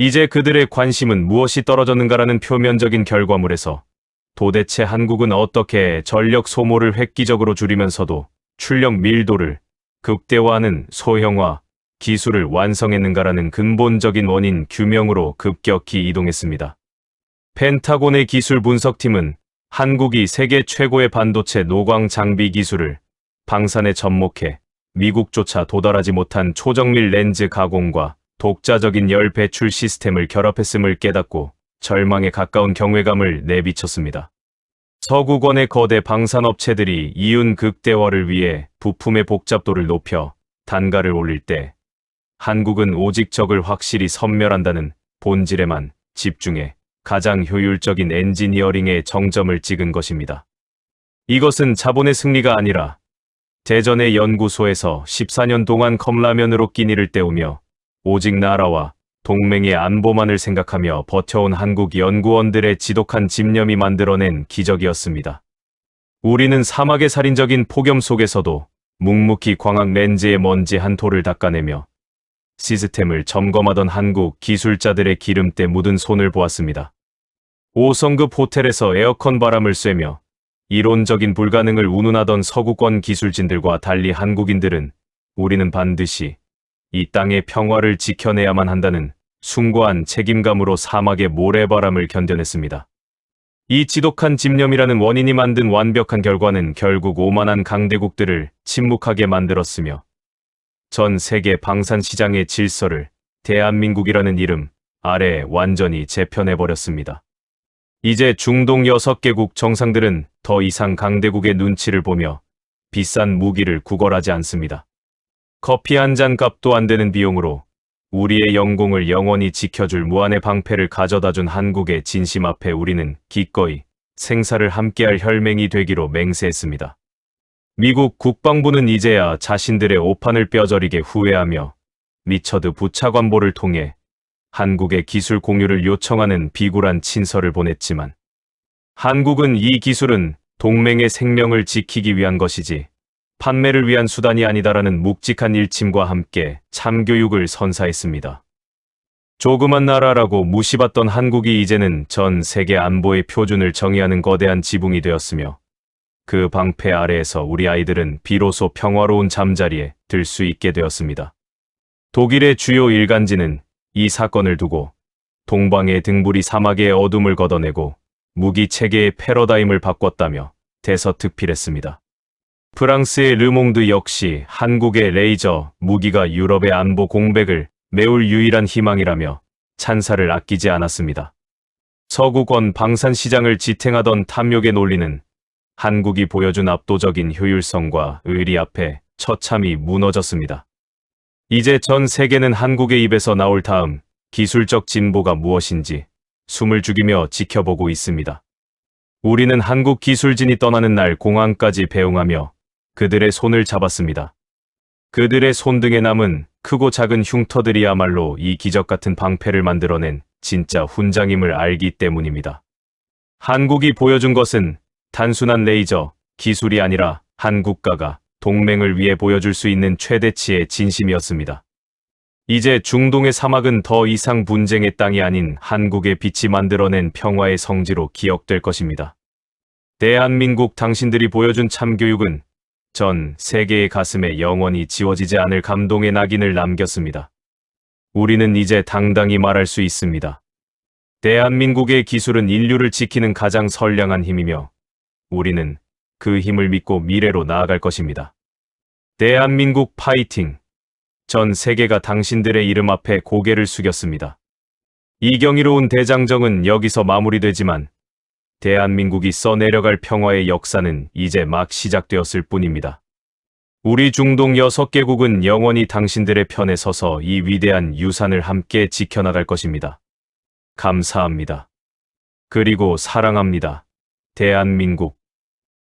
이제 그들의 관심은 무엇이 떨어졌는가라는 표면적인 결과물에서 도대체 한국은 어떻게 전력 소모를 획기적으로 줄이면서도 출력 밀도를 극대화하는 소형화 기술을 완성했는가라는 근본적인 원인 규명으로 급격히 이동했습니다. 펜타곤의 기술 분석팀은 한국이 세계 최고의 반도체 노광 장비 기술을 방산에 접목해 미국조차 도달하지 못한 초정밀 렌즈 가공과 독자적인 열 배출 시스템을 결합했음을 깨닫고 절망에 가까운 경외감을 내비쳤습니다. 서구권의 거대 방산업체들이 이윤 극대화를 위해 부품의 복잡도를 높여 단가를 올릴 때 한국은 오직 적을 확실히 섬멸한다는 본질에만 집중해 가장 효율적인 엔지니어링의 정점을 찍은 것입니다. 이것은 자본의 승리가 아니라 대전의 연구소에서 14년 동안 컵라면으로 끼니를 때우며 오직 나라와 동맹의 안보만을 생각하며 버텨온 한국 연구원들의 지독한 집념이 만들어낸 기적이었습니다. 우리는 사막의 살인적인 폭염 속에서도 묵묵히 광학 렌즈의 먼지 한 톨을 닦아내며 시스템을 점검하던 한국 기술자들의 기름때 묻은 손을 보았습니다. 5성급 호텔에서 에어컨 바람을 쐬며 이론적인 불가능을 운운하던 서구권 기술진들과 달리 한국인들은 우리는 반드시 이 땅의 평화를 지켜내야만 한다는 숭고한 책임감으로 사막의 모래바람을 견뎌냈습니다. 이 지독한 집념이라는 원인이 만든 완벽한 결과는 결국 오만한 강대국들을 침묵하게 만들었으며 전 세계 방산 시장의 질서를 대한민국이라는 이름 아래 완전히 재편해버렸습니다. 이제 중동 6개국 정상들은 더 이상 강대국의 눈치를 보며 비싼 무기를 구걸하지 않습니다. 커피 한 잔 값도 안 되는 비용으로 우리의 영공을 영원히 지켜줄 무한의 방패를 가져다준 한국의 진심 앞에 우리는 기꺼이 생사를 함께할 혈맹이 되기로 맹세했습니다. 미국 국방부는 이제야 자신들의 오판을 뼈저리게 후회하며 리처드 부차관보를 통해 한국의 기술 공유를 요청하는 비굴한 친서를 보냈지만 한국은 이 기술은 동맹의 생명을 지키기 위한 것이지 판매를 위한 수단이 아니다라는 묵직한 일침과 함께 참교육을 선사했습니다. 조그만 나라라고 무시받던 한국이 이제는 전 세계 안보의 표준을 정의하는 거대한 지붕이 되었으며 그 방패 아래에서 우리 아이들은 비로소 평화로운 잠자리에 들 수 있게 되었습니다. 독일의 주요 일간지는 이 사건을 두고 동방의 등불이 사막의 어둠을 걷어내고 무기 체계의 패러다임을 바꿨다며 대서특필했습니다. 프랑스의 르몽드 역시 한국의 레이저 무기가 유럽의 안보 공백을 메울 유일한 희망이라며 찬사를 아끼지 않았습니다. 서구권 방산 시장을 지탱하던 탐욕의 논리는 한국이 보여준 압도적인 효율성과 의리 앞에 처참히 무너졌습니다. 이제 전 세계는 한국의 입에서 나올 다음 기술적 진보가 무엇인지 숨을 죽이며 지켜보고 있습니다. 우리는 한국 기술진이 떠나는 날 공항까지 배웅하며 그들의 손을 잡았습니다. 그들의 손등에 남은 크고 작은 흉터들이야말로 이 기적같은 방패를 만들어낸 진짜 훈장임을 알기 때문입니다. 한국이 보여준 것은 단순한 레이저 기술이 아니라 한 국가가 동맹을 위해 보여줄 수 있는 최대치의 진심이었습니다. 이제 중동의 사막은 더 이상 분쟁의 땅이 아닌 한국의 빛이 만들어낸 평화의 성지로 기억될 것입니다. 대한민국 당신들이 보여준 참교육은 전 세계의 가슴에 영원히 지워지지 않을 감동의 낙인을 남겼습니다. 우리는 이제 당당히 말할 수 있습니다. 대한민국의 기술은 인류를 지키는 가장 선량한 힘이며 우리는 그 힘을 믿고 미래로 나아갈 것입니다. 대한민국 파이팅! 전 세계가 당신들의 이름 앞에 고개를 숙였습니다. 이 경이로운 대장정은 여기서 마무리되지만 대한민국이 써내려갈 평화의 역사는 이제 막 시작되었을 뿐입니다. 우리 중동 6개국은 영원히 당신들의 편에 서서 이 위대한 유산을 함께 지켜나갈 것입니다. 감사합니다. 그리고 사랑합니다. 대한민국.